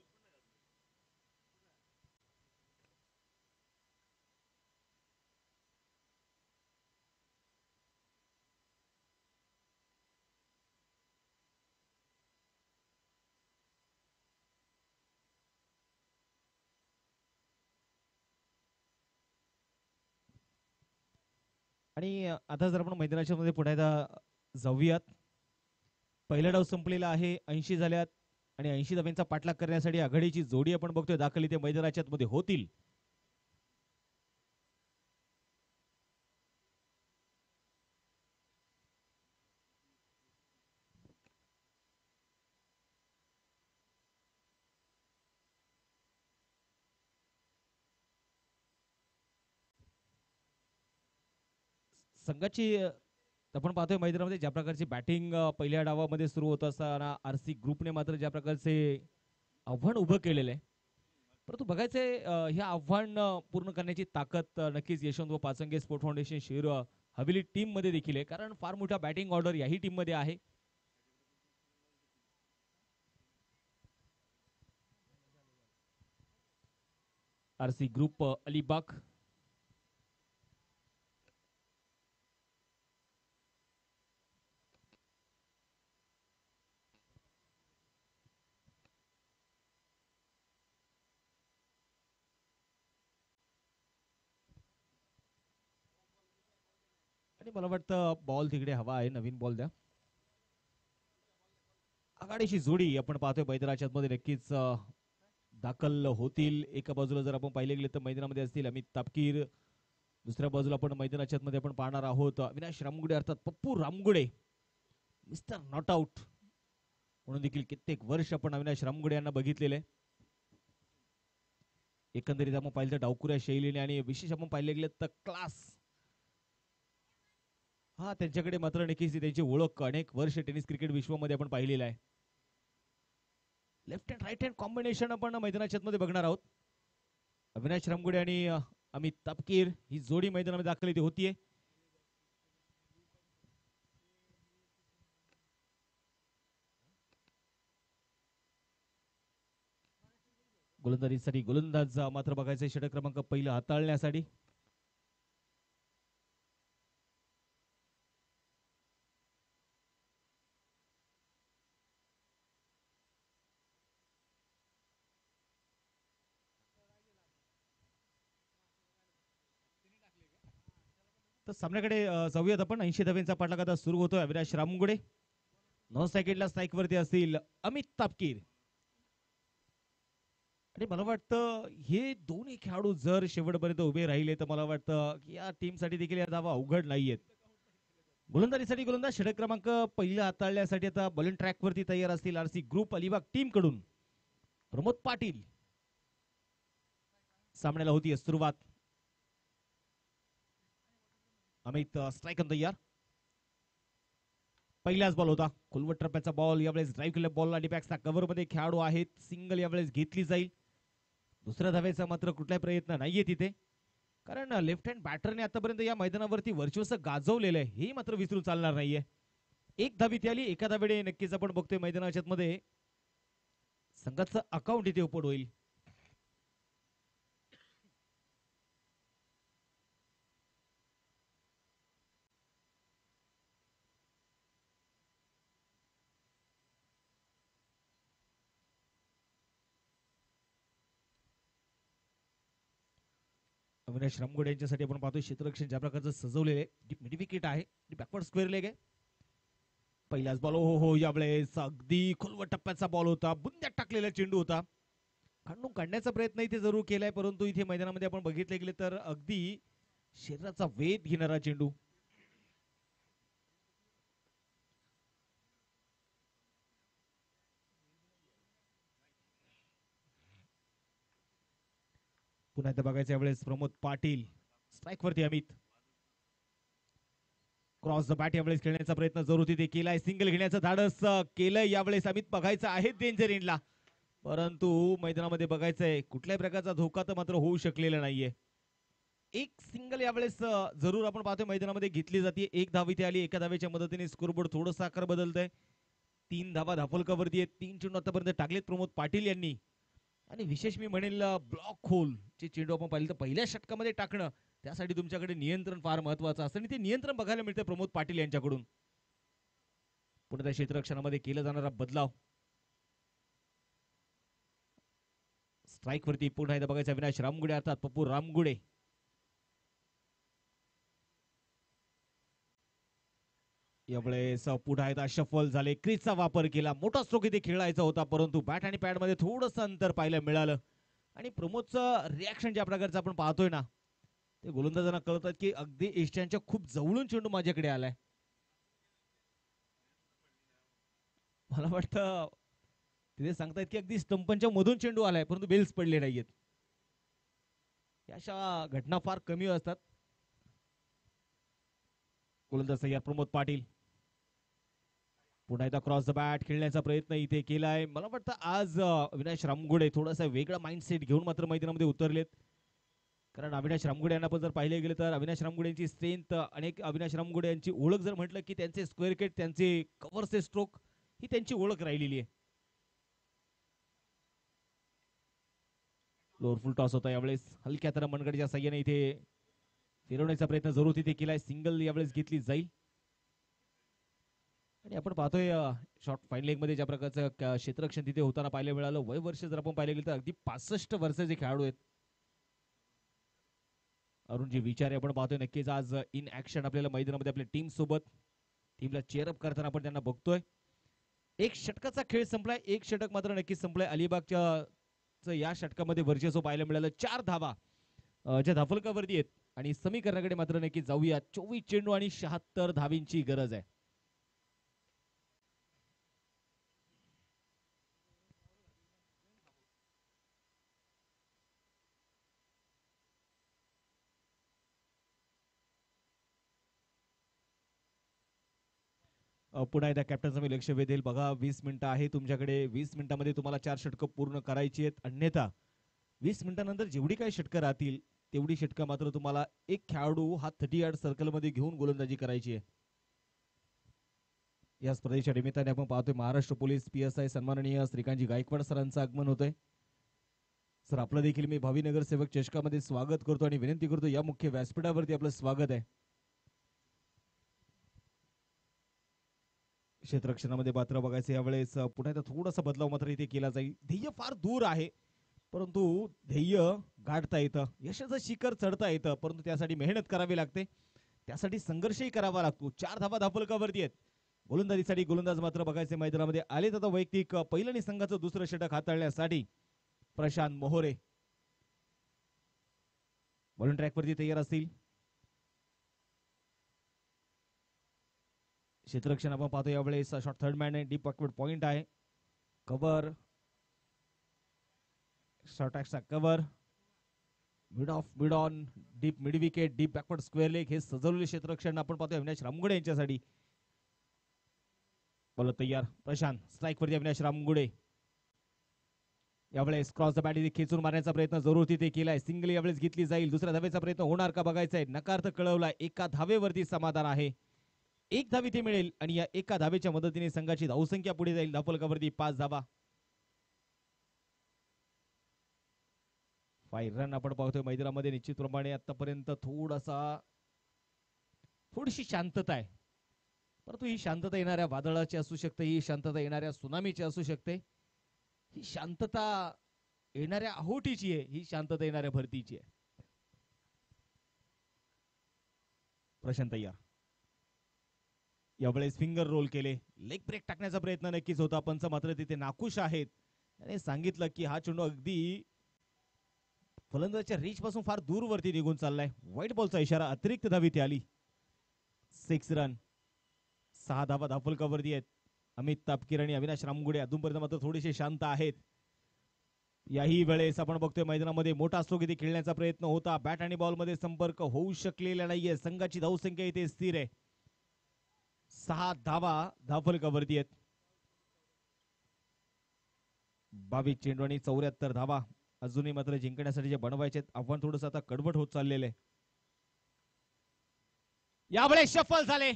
आणि आता जर आपण मैदानाच्या मध्ये पुढे जाऊयात. पहिला डाव संपलेला आहे 80 झाल्यात आणि 80 धाब्यांचा पाठलाग करण्यासाठी आघाडीची जोडी आपण बघतोय दाखल इथे मैदानाच्या मध्ये होतील. संघाची आपण पाहतोय मैदानामध्ये ज्या प्रकारची बॅटिंग पहिल्या डावामध्ये सुरू होत असताना आरसी ग्रुपने मात्र ज्या प्रकारचे आव्हान उभं केलेलं आहे. परंतु बघायचंय हे आव्हान पूर्ण करण्याची ताकद नक्कीच यशवंत व पाचंगे स्पोर्ट फाउंडेशन शिर हवेली टीम मध्ये देखील आहे, कारण फार मोठा बॅटिंग ऑर्डर याही टीम मध्ये आहे. आरसी ग्रुप अलिबाग आणि मला वाटतं बॉल तिकडे हवा आहे, नवीन बॉल द्या. आघाडीची जोडी आपण पाहतोय मैदानाच्या मध्ये नक्कीच दाखल होतील. एका बाजूला जर आपण पाहिले गेले तर मैदानामध्ये असतील अमित तापकीर, दुसऱ्या बाजूला आपण मैदानाच्या मध्ये आपण पाहणार आहोत अविनाश रामगुडे अर्थात Pappu Ramgude, mister not out म्हणून देखील कित्येक वर्ष आपण अविनाश रामगुडे यांना बघितलेले. एकंदरीत आपण पाहिलं तर डावकुऱ्या शैलीने आणि विशेष आपण पाहिले गेले तर क्लास, हा त्यांच्याकडे मात्र नक्कीच त्यांची ओळख अनेक वर्ष टेनिस क्रिकेट विश्वामध्ये आपण पाहिलेला आहे. Left hand right hand combination आपण मैदानाच्या मध्ये बघणार आहोत. अविनाश रामगुडे आणि अमित तापकीर ही जोडी मैदानामध्ये दाखल इथे होतीये. गोलंदाजीसाठी गोलंदाज मात्र बघायचे षटक क्रमांक पहिला हाताळण्यासाठी. तर सामन्याकडे जाऊयात आपण. 80 धावांचा पाठलाग आता सुरू होतोय. अविनाश रामगुडे 9 सेकंडला स्ट्राईक वरती असतील अमित तापकीर. आणि मला वाटतं हे दोन्ही खेळाडू जर शेवटपर्यंत उभे राहिले तर मला वाटतं की या टीमसाठी देखील या धावा अवघड नाहीयेत. गोलंदाजीसाठी गोलंदाज षटक क्रमांक पहिला हाताळण्यासाठी आता बॉलिंग ट्रॅक वरती तयार असतील आरसी ग्रुप अलिबाग टीम कडून प्रमोद पाटील. सामन्याला होती सुरुवात. अमित स्ट्राईक तयार. पहिलाच बॉल होता, खोलवट टप्प्याचा बॉल. यावेळेस ड्राईव्ह केलेल्या बॉलला डिबॅक्सच्या कव्हर मध्ये खेळाडू आहेत. सिंगल यावेळेस घेतली जाईल. दुसऱ्या धावेचा मात्र कुठलाही प्रयत्न नाहीये तिथे, कारण लेफ्ट हँड बॅटरने आतापर्यंत या मैदानावरती वर्चस्व गाजवलेलं आहे, हे मात्र विसरून चालणार नाहीये. एक धावी आली. एका धावेने नक्कीच आपण बघतोय मैदानाच्या मध्ये संघाचं अकाउंट इथे ओपन होईल. अविनाश रामगुडे यांच्यासाठी आपण पाहतोय क्षेत्ररक्षण ज्या प्रकारचं सजवलेलं आहे. मिड विकेट आहे, बॅकवर्ड स्क्वेअर लेग आहे. पहिलाच बॉल हो यावेळेस अगदी खोलवट टप्प्याचा बॉल होता. बुंद्यात टाकलेला चेंडू होता. खंडून काढण्याचा प्रयत्न इथे जरूर केलाय, परंतु इथे मैदानामध्ये आपण बघितले गेले तर अगदी शरीराचा वेध घेणारा चेंडू. पुन्हा एकदा बघायचं यावेळेस प्रमोद पाटील स्ट्राईक वरती. अमित क्रॉस द बॅट यावेळेस खेळण्याचा प्रयत्न जरूर तिथे केलाय. सिंगल घेण्याचं धाडस केलंय यावेळेस. अमित बघायचं आहे डेंजर एंडला, परंतु मैदानामध्ये बघायचंय कुठल्याही प्रकारचा धोका तर मात्र होऊ शकलेला नाहीये. एक सिंगल यावेळेस जरूर आपण पाहतोय मैदानामध्ये घेतली जाते. एक धाव इथे आली. एका धावेच्या मदतीने स्कोरबोर्ड थोडंसं आकार बदलतंय. 3 धावा धापलकावरती आहेत. 3 चेंडू आतापर्यंत टाकलेत प्रमोद पाटील यांनी. आणि विशेष मी म्हणेल ब्लॉक होल चे चेंडू आपण पाहिलं तर पहिल्या षटकामध्ये टाकणं, त्यासाठी तुमच्याकडे नियंत्रण फार महत्वाचं असतं आणि ते नियंत्रण बघायला मिळतं प्रमोद पाटील यांच्याकडून. पुढे त्या क्षेत्ररक्षणामध्ये केला जाणारा बदलाव. स्ट्राईक वरती पुन्हा एकदा बघायचं अविनाश रामगुडे अर्थात पप्पू रामगुडे. यावेळेस पुन्हा एकदा शफल झाले. क्रीजचा वापर केला. मोठा स्ट्रोक इथे खेळायचा होता, परंतु बॅट आणि पॅड मध्ये थोडस अंतर पाहायला मिळालं. आणि प्रमोदचं रिॲक्शन ज्या प्रकारचं आपण पाहतोय ना, ते गोलंदाजांना कळतात की अगदी एष्ट्यांच्या खूप जवळून चेंडू माझ्याकडे आलाय. मला वाटतं तिथे सांगतायत की अगदी स्टंपांच्या मधून चेंडू आलाय, परंतु बेल्स पडले नाहीयेत. अशा घटना फार कमी असतात. गोलंदाज तयार प्रमोद पाटील. पुन्हा एकदा क्रॉस द बॅट खेळण्याचा प्रयत्न इथे केलाय. मला वाटतं आज अविनाश रामगुडे थोडासा वेगळा माइंडसेट घेऊन मात्र मैदानामध्ये उतरलेत. कारण अविनाश रामगुडे यांना पण जर पाहिले गेले तर अविनाश रामगुडे यांची स्ट्रेंथ अनेक अविनाश रामगुडे यांची ओळख जर म्हटलं की त्यांचे स्क्वेअर केट त्यांचे कव्हरचे स्ट्रोक ही त्यांची ओळख राहिलेली आहे. लोअरफुल टॉस होता यावेळेस हलक्या तर मनगडच्या साह्याने इथे फिरवण्याचा प्रयत्न जरूर तिथे केलाय. सिंगल यावेळेस घेतली जाईल आणि आपण पाहतोय शॉर्ट फाईन लेग मध्ये ज्या प्रकारचं क्षेत्ररक्षण तिथे होताना पाहायला मिळालं. वय वर्ष जर आपण पाहिले गेलं तर अगदी 65 वर्षाचे खेळाडू आहेत. अरुणजी विचारे आपण पाहतोय नक्कीच आज इन ऍक्शन आपल्याला मैदानामध्ये आपल्या टीम सोबत टीमला चेअरअप करताना आपण त्यांना बघतोय. एक षटकाचा खेळ संपलाय. एक षटक मात्र नक्कीच संपलाय. अलिबागच्या या षटकामध्ये वर्चस्व पाहायला मिळालं. 4 धावा ज्या धाफलकावरती आहेत आणि समीकरणाकडे मात्र नक्की जाऊया. 24 चेंडू आणि 76 धावींची गरज आहे. पुन्हा एकदा कॅप्टनचं मी लक्ष वेधेल. बघा 20 मिनिटं आहे तुमच्याकडे. 20 मिनिटांमध्ये तुम्हाला 4 षटकं पूर्ण करायची आहेत. अन्यथा 20 मिनिटांनंतर जेवढी काही षटकं राहतील तेवढी षटकं मात्र तुम्हाला एक खेळाडू हा 30 यार्ड सर्कलमध्ये घेऊन गोलंदाजी करायची आहे. या स्पर्धेच्या निमित्ताने आपण पाहतोय महाराष्ट्र पोलीस PSI सन्माननीय श्रीकांतजी गायकवाड सरांचं आगमन होतंय. सर आपलं देखील मी भावी नगरसेवक चषकामध्ये स्वागत करतो आणि विनंती करतो या मुख्य व्यासपीठावरती आपलं स्वागत आहे. क्षेत्ररक्षणामध्ये मात्र बघायचं यावेळेस पुन्हा एकदा थोडासा बदलाव मात्र इथे केला जाईल. ध्येय फार दूर आहे परंतु ध्येय गाठता येतं. यशाचं शिखर चढता येतं परंतु त्यासाठी मेहनत करावी लागते. त्यासाठी संघर्षही करावा लागतो. 4 धावा धाफलकावरती आहेत. गोलंदाजीसाठी गोलंदाज मात्र बघायचे मैदानामध्ये आलेत. आता वैयक्तिक पहिलं आणि संघाचं दुसरं षटक हाताळण्यासाठी प्रशांत मोहोरे बॉलिंग ट्रॅकवरती तयार असतील. क्षेत्ररक्षण आपण पाहतो यावेळेस शॉर्ट थर्ड मॅन आहे. डीप बॅकवर्ड पॉइंट आहे. कव्हर शॉर्ट चा cover mid on deep mid wicket deep backward square leg हे सजवलेले क्षेत्ररक्षण आपण पाहतोय अविनाश रामगुडे यांच्यासाठी. बॉलर तयार. प्रशांत स्ट्राईक वरती अविनाश रामगुडे यावेळेस क्रॉस द बॅट खेचून मारण्याचा प्रयत्न जरूर तिथे केलाय. सिंगल यावेळेस घेतली जाईल. दुसऱ्या धावेचा प्रयत्न होणार का बघायचा आहे. नकार तर कळवलाय. एका धावेवरती समाधान आहे. एक धाव इथे मिळेल आणि या एका धावेच्या मदतीने संघाची धावसंख्या पुढे जाईल. धाफलकावरती 5 धावा. 5 रन आपण पाहतोय मैदानामध्ये. निश्चितप्रमाणे आतापर्यंत थोडीशी शांतता आहे परंतु ही शांतता येणाऱ्या वादळाची असू शकते. ही शांतता येणाऱ्या सुनामीची असू शकते. ही शांतता येणाऱ्या आहोटीची आहे. ही शांतता येणाऱ्या भरतीची आहे. प्रशांत तयार. यावेळेस फिंगर रोल केले. लेग ब्रेक टाकण्याचा प्रयत्न नक्कीच होता. पंच मात्र तिथे नाखुश आहेत. त्याने सांगितलं की हा चेंडू अगदी फलंदाजाच्या रीच पासून फार दूर वरती निघून चाललाय. व्हाईट बॉलचा इशारा. अतिरिक्त धाव इथे आली. 6 रन. 6 धावा धाफलकावरती आहेत. अमित तापकीर आणि अविनाश रामगुडे अजूनपर्यंत मात्र थोडेसे शांत आहेत. याही वेळेस आपण बघतोय मैदानामध्ये मोठा स्ट्रोक इथे खेळण्याचा प्रयत्न होता. बॅट आणि बॉल मध्ये संपर्क होऊ शकलेला नाहीये. संघाची धावसंख्या इथे स्थिर आहे. 6 धावा धाफलकावरती आहेत. 22 चेंडू आणि 74 धावा अजूनही मात्र जिंकण्यासाठी जे बनवायचे आव्हान थोडंसं आता कडवट होत चाललेलं आहे. यावेळेस शफल झाले.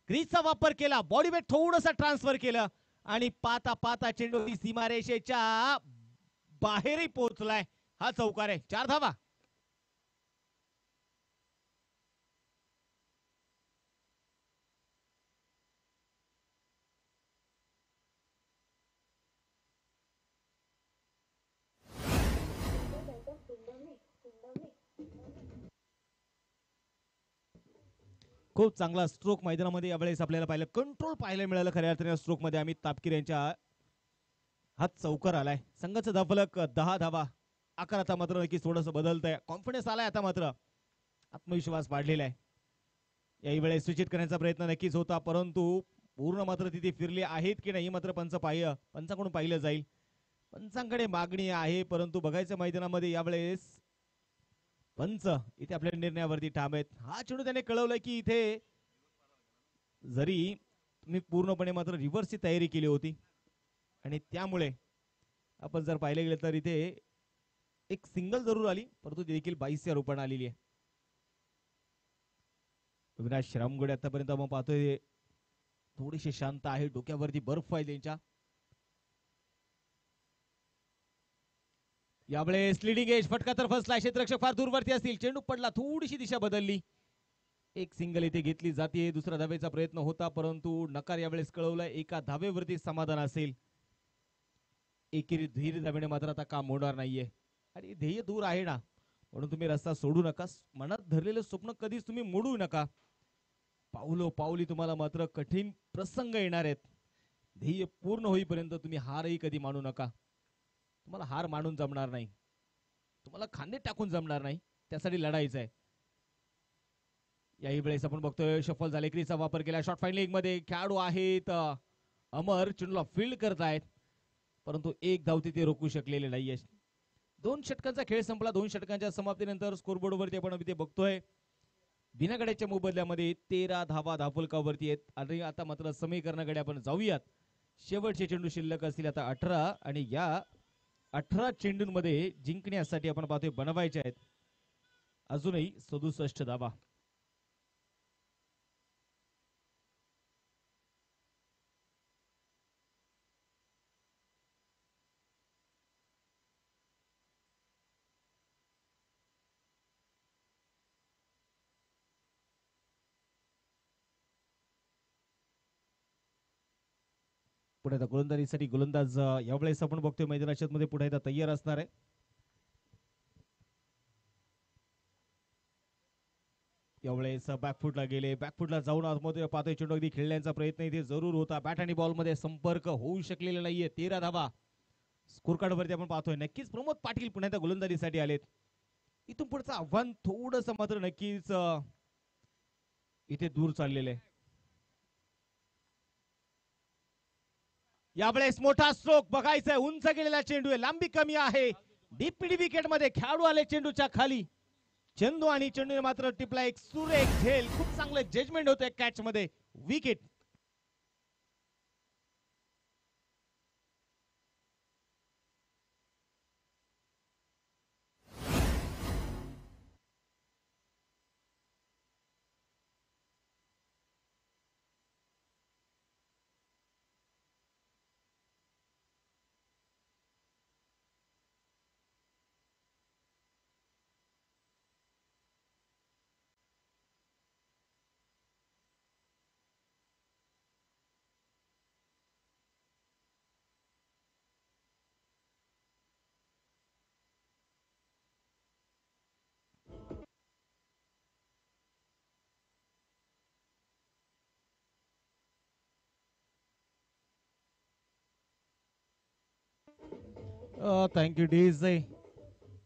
क्रीजचा वापर केला. बॉडी वेट थोडंसं ट्रान्सफर केलं आणि पाता पाता चेंडू सीमारेषेच्या बाहेरही पोहोचलाय. हा चौकार आहे. 4 धावा. खूप चांगला स्ट्रोक मैदानामध्ये यावेळेस आपल्याला पाहिलं. कंट्रोल पाहायला मिळालं खऱ्या अर्थाने स्ट्रोक मध्ये. अमित तापकीर यांच्या हात चौकार आलाय. संघाचं धावफलक 10 धावा. आकार आता मात्र नक्कीच थोडंसं बदलतंय. कॉन्फिडन्स आलाय आता मात्र. आत्मविश्वास वाढलेला आहे. याही वेळेस सूचित करण्याचा प्रयत्न नक्कीच होता परंतु पूर्ण मात्र तिथे फिरले आहेत की नाही मात्र पंचाकडून पाहिलं जाईल. पंचांकडे मागणी आहे परंतु बघायचं मैदानामध्ये यावेळेस पंच इथे आपल्या निर्णयावरती ठाम आहेत. हा चेंडू त्याने कळवलंय की इथे जरी मी पूर्णपणे मात्र रिव्हर्सची तयारी केली होती आणि त्यामुळे आपण जर पाहिले गेले तर इथे एक सिंगल जरूर आली, परंतु देखील 22 या रूपाने आलेली आहे. अविनाश श्रामगोडे आतापर्यंत आपण पाहतोय थोडीशी शांत आहे, डोक्यावरती बर्फ आहे त्यांच्या. यावेळेस स्लिडिंग एज फटका तर फसला, क्षेत्ररक्षक फार दूरवरती असतील, चेंडू पडला, थोडीशी दिशा बदलली, एक सिंगल इथे घेतली जाते. दुसरा धावेचा प्रयत्न होता परंतु नकार यावेळेस कळवलाय. एका धावेवरती समाधान असेल. एकेरी धीर धावेने मात्र आता काम होणार नाहीये आणि ध्येय दूर आहे ना, म्हणून तुम्ही रस्ता सोडू नका. मनात धरलेलं स्वप्न कधीच तुम्ही मोडू नका. पावलो पावली तुम्हाला मात्र कठीण प्रसंग येणार आहेत. ध्येय पूर्ण होईपर्यंत तुम्ही हारही कधी मानू नका. तुम्हाला हार मानून जमणार नाही, तुम्हाला खांदे टाकून जमणार नाही, त्यासाठी लढायचं आहे. याही वेळेस आपण बघतोय शफल झाले, क्रीजचा वापर केला, शॉर्ट फायनलिंग मध्ये खेळाडू आहेत अमर, चेंडूला फील्ड करतायत परंतु एक धाव तिथे रोखू शकलेले नाहीये. 2 षटकांचा खेळ संपला. 2 षटकांच्या समाप्तीनंतर स्कोरबोर्ड वरती आपण इथे बघतोय बिना गड्याच्या मोबदल्यामध्ये 13 धावा धावफलकावरती आहेत. आणि आता मात्र समीकरणाकडे आपण जाऊयात. शेवटचे चेंडू शिल्लक असतील आता 18 आणि या 18 चेंडूंमध्ये जिंकण्यासाठी आपण पाहतोय बनवायचे आहेत अजूनही 67 धावा. पुढे आता गोलंदाजीसाठी गोलंदाज यावेळेस आपण बघतोय मैदानाच्या मध्ये पुढे एकदा तयार असणार आहे. यावेळेस बॅकफुटला गेले, बॅकफुटला जाऊन आतमध्ये पाहतोय चेंडू अगदी खेळण्याचा प्रयत्न इथे जरूर होता. बॅट आणि बॉल मध्ये संपर्क होऊ शकलेला नाहीये. 13 धावा स्कोर कार्ड वरती आपण पाहतोय. नक्कीच प्रमोद पाटील पुन्हा एकदा गोलंदाजीसाठी आलेत. इथून पुढचं आव्हान थोडंसं मात्र नक्कीच इथे दूर चाललेलं आहे. यावेळेस मोठा स्ट्रोक बघायचा, उंच गेलेला चेंडू आहे, लांबी कमी आहे, डीपीडी विकेट मध्ये खेळाडू आले चेंडूच्या खाली. चेंडू आणि चेंडूने मात्र टिपला एक सुरेख झेल. खूप चांगलं जजमेंट होतंय कॅच मध्ये. विकेट. Thank you DJ.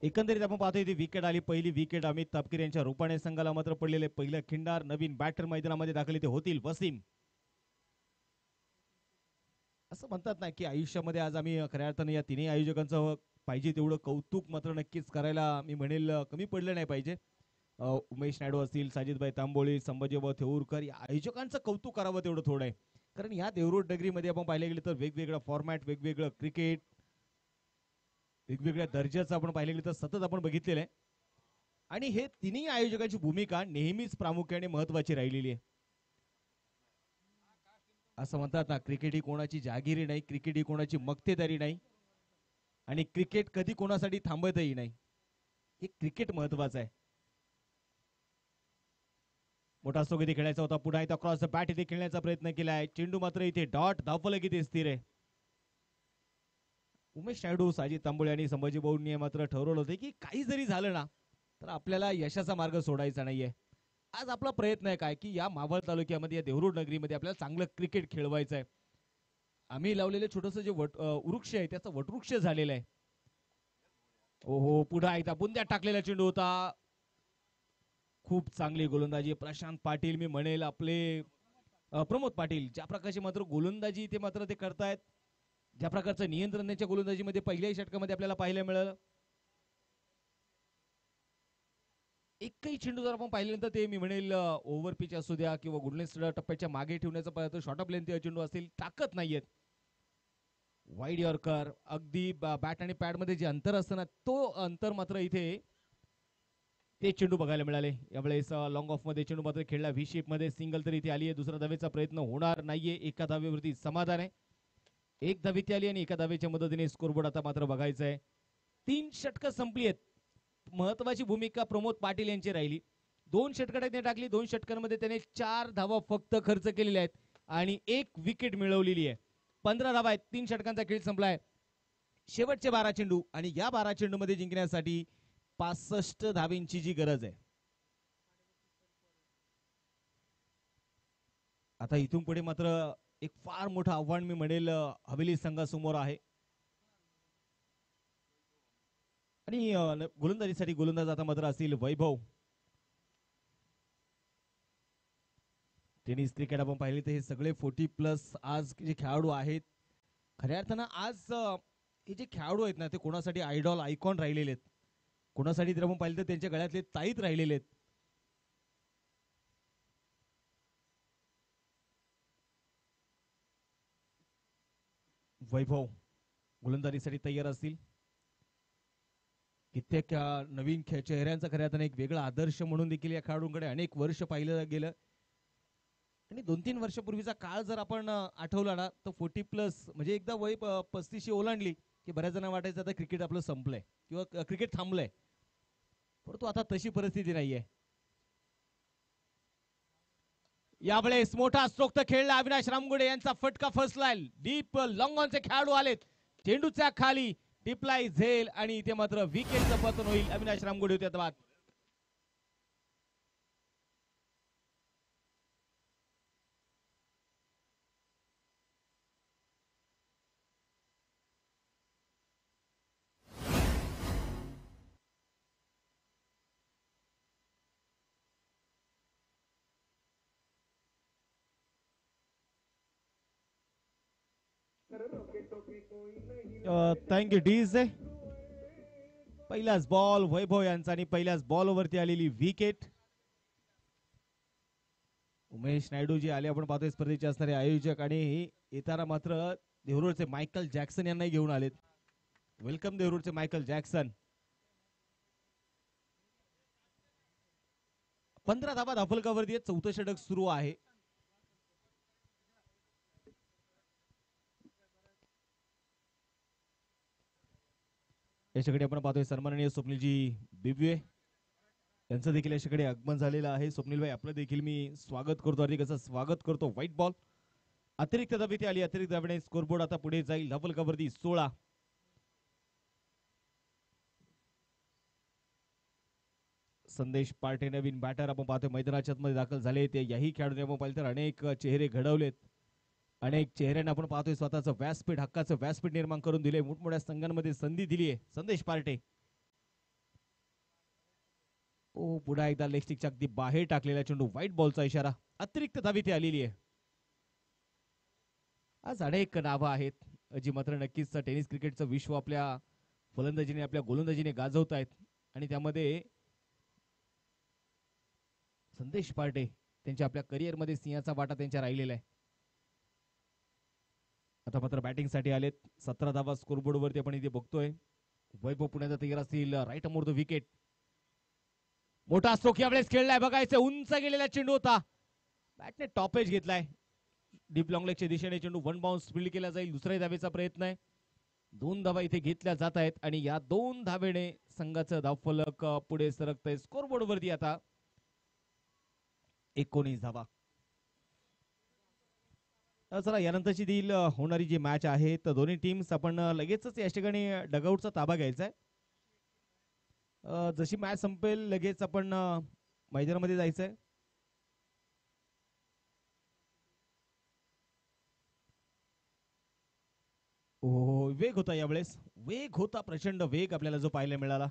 एकंदरीत आपण पाहतोय ती विकेट आली, पहिली विकेट अमित तापकीर यांच्या रूपाने संघाला मात्र पडलेले पहिलं खिंडार. नवीन बॅटर मैदानामध्ये दाखल इथे होतील वसीम. असं म्हणतात ना की आयुष्यामध्ये आज आम्ही खऱ्या अर्थाने या तिन्ही आयोजकांचं पाहिजे तेवढं कौतुक मात्र नक्कीच करायला मी म्हणेल कमी पडलं नाही पाहिजे. उमेश नायडू असतील, साजिदभाई तांबोळी, संभाजीभाऊ थेऊरकर, या आयोजकांचं कौतुक करावं तेवढं थोडं आहे. कारण या देवरूड नगरीमध्ये आपण पाहिले गेले तर वेगवेगळं फॉर्मॅट, वेगवेगळं क्रिकेट, वेगवेगळ्या दर्जाचं आपण पाहिले गेले तर सतत आपण बघितलेलं आहे. आणि हे तिन्ही आयोजकांची भूमिका नेहमीच प्रामुख्याने महत्वाची राहिलेली आहे. असं म्हणतात ना, क्रिकेट ही कोणाची जहागिरी नाही, क्रिकेट ही कोणाची मक्तेदारी नाही आणि क्रिकेट कधी कोणासाठी थांबतही नाही. हे क्रिकेट महत्वाचं आहे. मोठा स्ट्रोक इथे खेळायचा होता. पुन्हा एकदा क्रॉस द बॅट इथे खेळण्याचा प्रयत्न केलाय. चेंडू मात्र इथे डॉट, धावफलक इथे स्थिर आहे. उमेश नायडू, साजिद तांबोळे आणि संभाजी भाऊंनी मात्र ठरवलं होतं की काही जरी झालं ना तर आपल्याला यशाचा मार्ग सोडायचा नाहीये. आज आपला प्रयत्न आहे काय की या मावळ तालुक्यामध्ये, या देवरूड नगरीमध्ये आपल्याला चांगलं क्रिकेट खेळवायचं आहे. आम्ही लावलेले छोटस जे वृक्ष आहे त्याचा वटवृक्ष झालेला आहे. ओहो, पुन्हा एकदा बुंद्यात टाकलेला चेंडू होता. खूप चांगली गोलंदाजी प्रशांत पाटील, मी म्हणेल आपले प्रमोद पाटील, ज्या प्रकारची मात्र गोलंदाजी ते मात्र ते करतायत, ज्या प्रकारचं नियंत्रण त्यांच्या गोलंदाजीमध्ये पहिल्याही षटकामध्ये आपल्याला पाहायला मिळालं. एकही चेंडू जर आपण पाहिल्यानंतर ते मी म्हणेल ओव्हर पिच असू द्या किंवा गुडनेस टप्प्याच्या मागे ठेवण्याचा प्रयत्न शॉर्ट ऑफ लेंथ चेंडू असतील टाकत नाहीयेत. वाईड यॉर्कर अगदी बॅट आणि पॅड मध्ये जे अंतर असतं ना तो अंतर मात्र इथे ते चेंडू बघायला मिळाले. यावेळेस लॉंग ऑफ मध्ये चेंडू मात्र खेळला व्ही शेप मध्ये सिंगल तरी इथे आली आहे. दुसरा धावेचा प्रयत्न होणार नाहीये. एका धावेवरती समाधान आहे. एक धावी ती आली आणि एका धावेच्या मदतीने स्कोरबोर्ड आता मात्र बघायचं आहे. 3 षटकं संपली आहेत. महत्वाची भूमिका प्रमोद पाटील यांची राहिली. 2 षटकं त्याने टाकली. 2 षटकांमध्ये त्याने 4 धावा फक्त खर्च केलेल्या आहेत आणि 1 विकेट मिळवलेली आहे. 15 धावा आहेत. 3 षटकांचा खेळ संपलाय. शेवटचे 12 चेंडू आणि या 12 चेंडू मध्ये जिंकण्यासाठी 65 धावेंची जी गरज आहे. आता इथून पुढे मात्र एक फार मोठं आव्हान मी म्हणेल हवेली संघासमोर आहे. आणि गोलंदाजीसाठी गोलंदाज आता मात्र असतील वैभव. टेनिस क्रिकेट आपण पाहिले तर हे सगळे 40+ आज जे खेळाडू आहेत खऱ्या अर्थानं आज हे जे खेळाडू आहेत ना ते कोणासाठी आयडॉल आयकॉन राहिलेले आहेत. कोणासाठी जर आपण पाहिलं तर त्यांच्या गळ्यातले ताईत राहिलेले आहेत. वैभव गोलंदाजीसाठी तयार असतील. कित्येक नवीन चेहऱ्यांचा खऱ्या अर्थाने एक वेगळा आदर्श म्हणून देखील या खेळाडूंकडे अनेक वर्ष पाहिलं गेलं. आणि 2-3 वर्षापूर्वीचा काळ जर आपण आठवला ना तर 40+ म्हणजे एकदा वय 35 ओलांडली की बऱ्याच जणांना वाटायचं आता क्रिकेट आपलं संपलंय किंवा क्रिकेट थांबलंय. परंतु आता तशी परिस्थिती नाहीये. यावेळेस मोठा स्ट्रोक खेळला अविनाश रामगुडे यांचा फटका फसलाय. डीप लॉंग ऑनचे खेळाडू आलेत. चेंडूच्या खाली डिप्लाय झेल आणि इथे मात्र विकेटचं पतन होईल. अविनाश रामगुडे होते आता. Thank you DJ. पहिलाच बॉल वैभव यांचा आणि पहिल्याच बॉलवरती आलेली विकेट. उमेश नायडू जी आले आपण पाहतोय स्पर्धेचे असणारे आयोजक आणि येताना मात्र देवरूरचे मायकल जॅक्सन यांनाही घेऊन आलेत. Welcome देवरूरचे Michael Jackson. 15 धावा धाफलकावरती आहेत. 4थं षटक सुरू आहे. याच्याकडे आपण पाहतोय सन्माननीय स्वप्नीलजी बिबवे यांचं देखील याच्याकडे आगमन झालेलं आहे. स्वप्नील भाई आपलं देखील मी स्वागत करतो. हार्दिक असं स्वागत करतो. व्हाईट बॉल अतिरिक्त धाव इथे आली. अतिरिक्त धावेने स्कोरबोर्ड आता पुढे जाईल. धाफलकावरती 16. संदेश पार्टे नवीन बॅटर आपण पाहतोय मैदानाच्या मध्ये दाखल झाले. ते याही खेळाडूने आपण पाहिलं तर अनेक चेहरे घडवलेत. अनेक चेहऱ्यांना आपण पाहतोय स्वतःचं व्यासपीठ हक्काचं व्यासपीठ निर्माण करून दिले. मोठमोठ्या संघांमध्ये संधी दिली आहे संदेश पार्टे. पुन्हा एकदा लेग स्टिकच्या अगदी बाहेर टाकलेला चेंडू. व्हाईट बॉलचा इशारा. अतिरिक्त धाव इथे आलेली आहे. आज अनेक नावं आहेत जी मात्र नक्कीच टेनिस क्रिकेटचं विश्व आपल्या फलंदाजीने आपल्या गोलंदाजीने गाजवत आहेत. आणि त्यामध्ये संदेश पार्टे त्यांच्या आपल्या करिअरमध्ये सिंहाचा वाटा त्यांच्या राहिलेला आहे. आता मात्र बॅटिंग साठी आलेत. 17 धावा स्कोरबोर्ड वरती आपण इथे बघतोय. वैभव पुण्याचा तयार असतील. राईट अमोर द विकेट. मोठा स्ट्रोक यावेळेस खेळलाय. बघायचं उंच गेलेला चेंडू होता. बॅटने टॉप एज घेतलाय. डीप लॉंग लेगच्या दिशेने चेंडू 1 बाउन्स फील्ड केला जाईल. दुसऱ्या धावेचा प्रयत्न आहे. 2 धावा इथे घेतल्या जात आहेत आणि या 2 धावेने संघाचं धावफलक पुढे सरकतंय. स्कोरबोर्ड वरती आता 19 धावा. चला यानंतरची देईल होणारी जी मॅच आहे तर दोन्ही टीम्स आपण लगेचच या ठिकाणी डगआउटचा ताबा घ्यायचा आहे. जशी मॅच संपेल लगेच आपण मैदानामध्ये जायचंय. वेग होता यावेळेस. वेग होता प्रचंड वेग आपल्याला जो पाहायला मिळाला.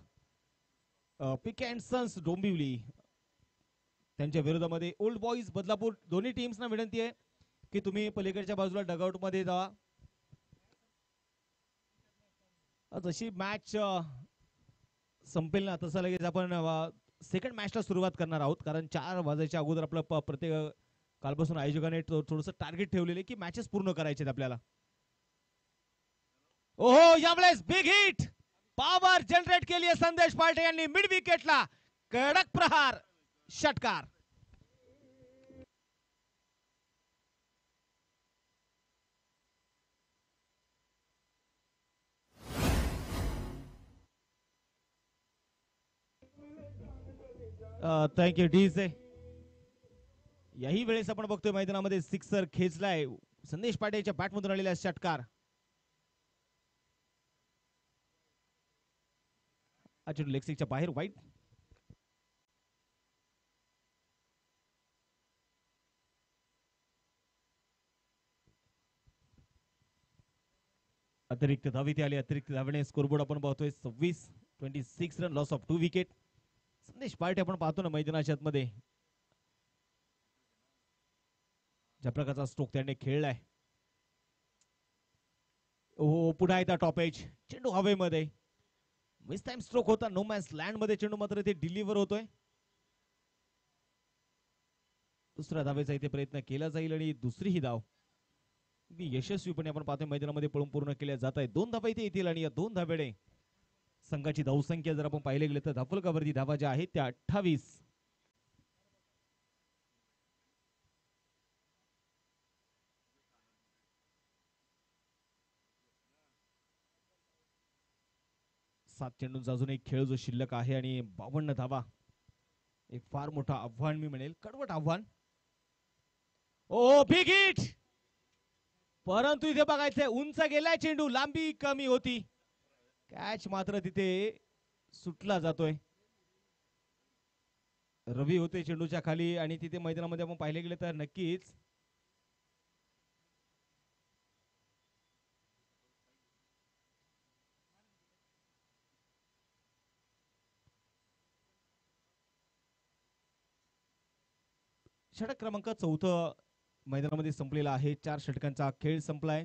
पिक अँड सन्स डोंबिवली त्यांच्या विरोधामध्ये ओल्ड बॉईज बदलापूर दोन्ही टीम्सना विनंती आहे की तुम्ही पलीकडच्या बाजूला डगआउट मध्ये जा. जशी मॅच संपेल ना तसं लगेच आपण सेकंड मॅचला सुरुवात करणार आहोत, कारण 4 वाजायच्या अगोदर आपलं प्रत्येक कालपासून आयोजकाने थोडंसं टार्गेट ठेवलेले की मॅचेस पूर्ण करायचे आहेत आपल्याला. ओहो, यावेळेस बिग हिट पॉवर जनरेट केली आहे संदेश पार्टे यांनी मिड विकेटला. कडक प्रहार, षटकार. Thank you DJ. याही वेळेस आपण बघतोय मैदानामध्ये सिक्सर खेचलाय संदेश पाटेच्या बॅटमधून आलेला षटकार. लेग सिक्सच्या बाहेर वाईट. अतिरिक्त धाव इथे आली. अतिरिक्त धावणे स्कोरबोर्ड आपण पाहतोय 26 रन, लॉस ऑफ 2 विकेट. संदेश पार्टे आपण पाहतो ना मैदानाच्या आतमध्ये ज्या प्रकारचा स्ट्रोक त्याने खेळलाय. ओहो, पुन्हा एकदा टॉप एज. चेंडू हवेमध्ये. मिस टाइम स्ट्रोक होता नो मॅन्स लँड मध्ये. चेंडू मात्र ते डिलिव्हर होतोय. दुसऱ्या धावेचा इथे प्रयत्न केला जाईल आणि दुसरी ही धाव यशस्वीपणे आपण पाहतोय मैदानामध्ये पळून पूर्ण केल्या जात आहे. 2 धावा इथे येतील आणि या 2 धावेने संघाची धावसंख्या जर आपण पाहिले गेले तर धावफलकावरती धावा ज्या आहेत त्या 28. सात चेंडूंचा अजून एक खेळ जो शिल्लक आहे आणि 52 धावा. एक फार मोठं आव्हान मी म्हणेल, कडवट आव्हान. ओ बिग हिट. परंतु इथे बघायचंय उंच गेलाय चेंडू, लांबी कमी होती. कॅच मात्र तिथे सुटला जातोय. रवी होते चेंडूच्या खाली आणि तिथे मैदानामध्ये आपण पाहिले गेले तर नक्कीच षटक क्रमांक 4 मैदानामध्ये संपलेला आहे. 4 षटकांचा खेळ संपलाय.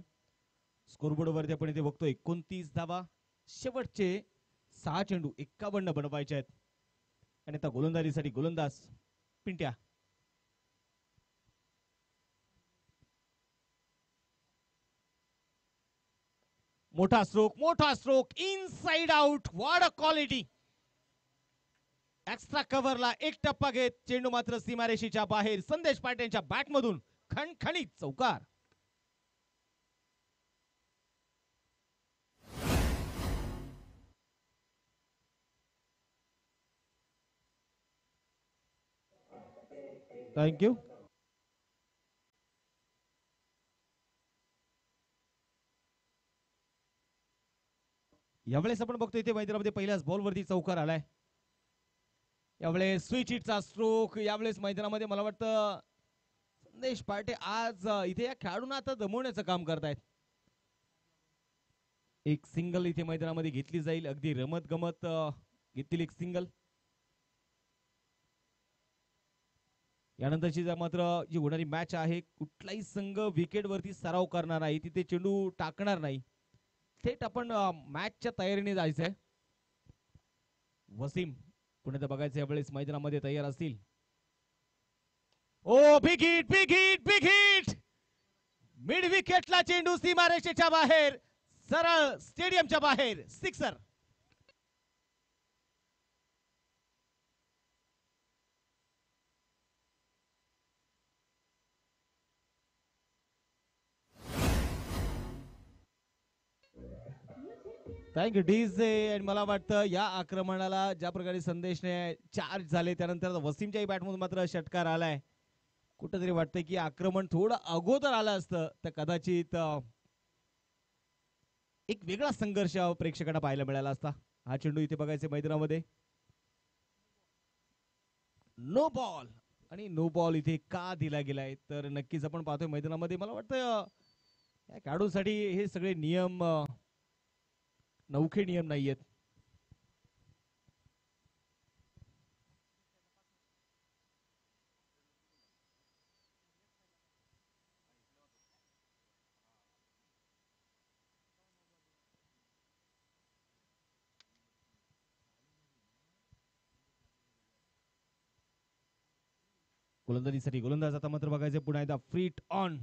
स्कोरबोर्ड वरती आपण इथे बघतो 29 धावा. शेवटचे 6 चेंडू 51 बनवायचे आहेत आणि आता गोलंदाजीसाठी गोलंदाज पिंट्या. मोठा stroke inside out. What a quality. Extra कव्हरला एक टप्पा घेत चेंडू मात्र सीमारेषेच्या बाहेर. संदेश पाटेंच्या बॅटमधून खणखणीत चौकार. थँक्यू. यावेळेस आपण बघतो इथे मैदानामध्ये पहिल्याच बॉलवरती चौकार आलाय. यावेळेस स्विच हिटचा स्ट्रोक. यावेळेस मैदानामध्ये मला वाटतं संदेश पाटे आज इथे या खेळाडूंना आता दमवण्याचं काम करतायत. एक सिंगल इथे मैदानामध्ये घेतली जाईल. अगदी रमत गमत घेतली एक सिंगल. यानंतरची मात्र जी होणारी मॅच आहे, कुठलाही संघ विकेट वरती सराव करणार नाही, तिथे चेंडू टाकणार नाही. थेट आपण मॅचच्या तयारीने जायचंय. वसीम पुन्हा बघायचं यावेळेस मैदानामध्ये तयार असतील. Oh big hit big hit big hit. Mid विकेटला चेंडू सीमारेषेच्या बाहेर, सरळ स्टेडियमच्या बाहेर. सिक्सर. Thank you DJ. आणि मला वाटतं या आक्रमणाला ज्या प्रकारे संदेशने चार्ज झाले त्यानंतर वसीमच्याही बॅटमधून मात्र षटकार आलाय. कुठंतरी वाटतंय की आक्रमण थोडं अगोदर आलं असतं तर कदाचित एक वेगळा संघर्ष प्रेक्षकांना पाहायला मिळाला असता. हा चेंडू इथे बघायचे मैदानामध्ये. No ball. आणि नो बॉल इथे का दिला गेलाय तर नक्कीच आपण पाहतोय मैदानामध्ये मला वाटतं या खेळाडूंसाठी हे सगळे नियम नौखे नियम नाहीयेत. गोलंदाजीसाठी गोलंदाज आता मात्र बघायचे पुन्हा एकदा फ्रीट ऑन.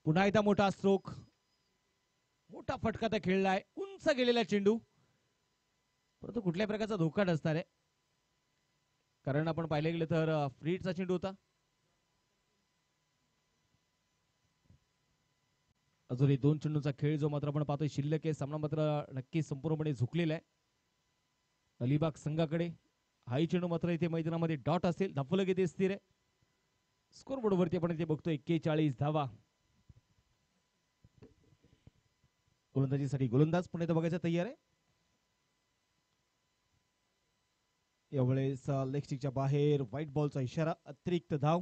पुन्हा एकदा मोठा स्ट्रोक, मोठा फटका त्या खेळलाय, उंच गेलेला चेंडू, परंतु कुठल्या प्रकारचा धोका नसणार आहे कारण आपण पाहिले गेले तर फ्रीटचा चेंडू होता. अजूनही 2 चेंडूचा खेळ जो मात्र आपण पाहतोय शिल्लक आहे. सामना मात्र नक्की संपूर्णपणे झुकलेला आहे अलिबाग संघाकडे. हाही चेंडू मात्र इथे मैदानामध्ये डॉट असेल, धफलक येते स्थिर आहे. स्कोर बोर्ड वरती आपण इथे बघतोय 41 धावा. गोलंदाजीसाठी गोलंदाज पुन्हा इथे बघायचा तयार आहे. यावेळेस लेग स्टिकच्या बाहेर व्हाईट बॉलचा इशारा, अतिरिक्त धाव.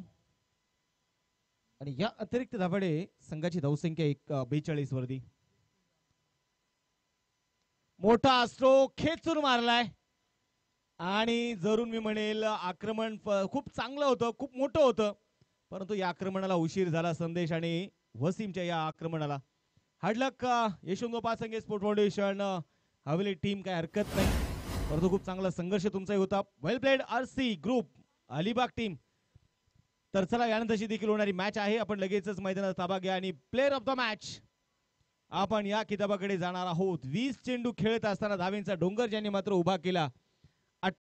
आणि या अतिरिक्त धावाडे संघाची धावसंख्या 42 वरती. मोठा स्ट्रोक खेचून मारलाय आणि जरूर मी म्हणेल आक्रमण खूप चांगलं होतं, खूप मोठं होतं, परंतु या आक्रमणाला उशीर झाला. संदेश आणि वसीमच्या या आक्रमणाला hard luck Yashwant Pachange sport foundation Haveli team, काय हरकत नाही, परंतु खूप चांगला संघर्ष तुमचाही होता. Well played RC group Alibag team. तर चला यानंतरची देखील होणारी मॅच आहे, आपण लगेचच मैदानात ताबा घ्या आणि प्लेअर ऑफ द मॅच आपण या किताबाकडे जाणार आहोत. 20 चेंडू खेळत असताना धावेंचा डोंगर ज्यांनी मात्र उभा केला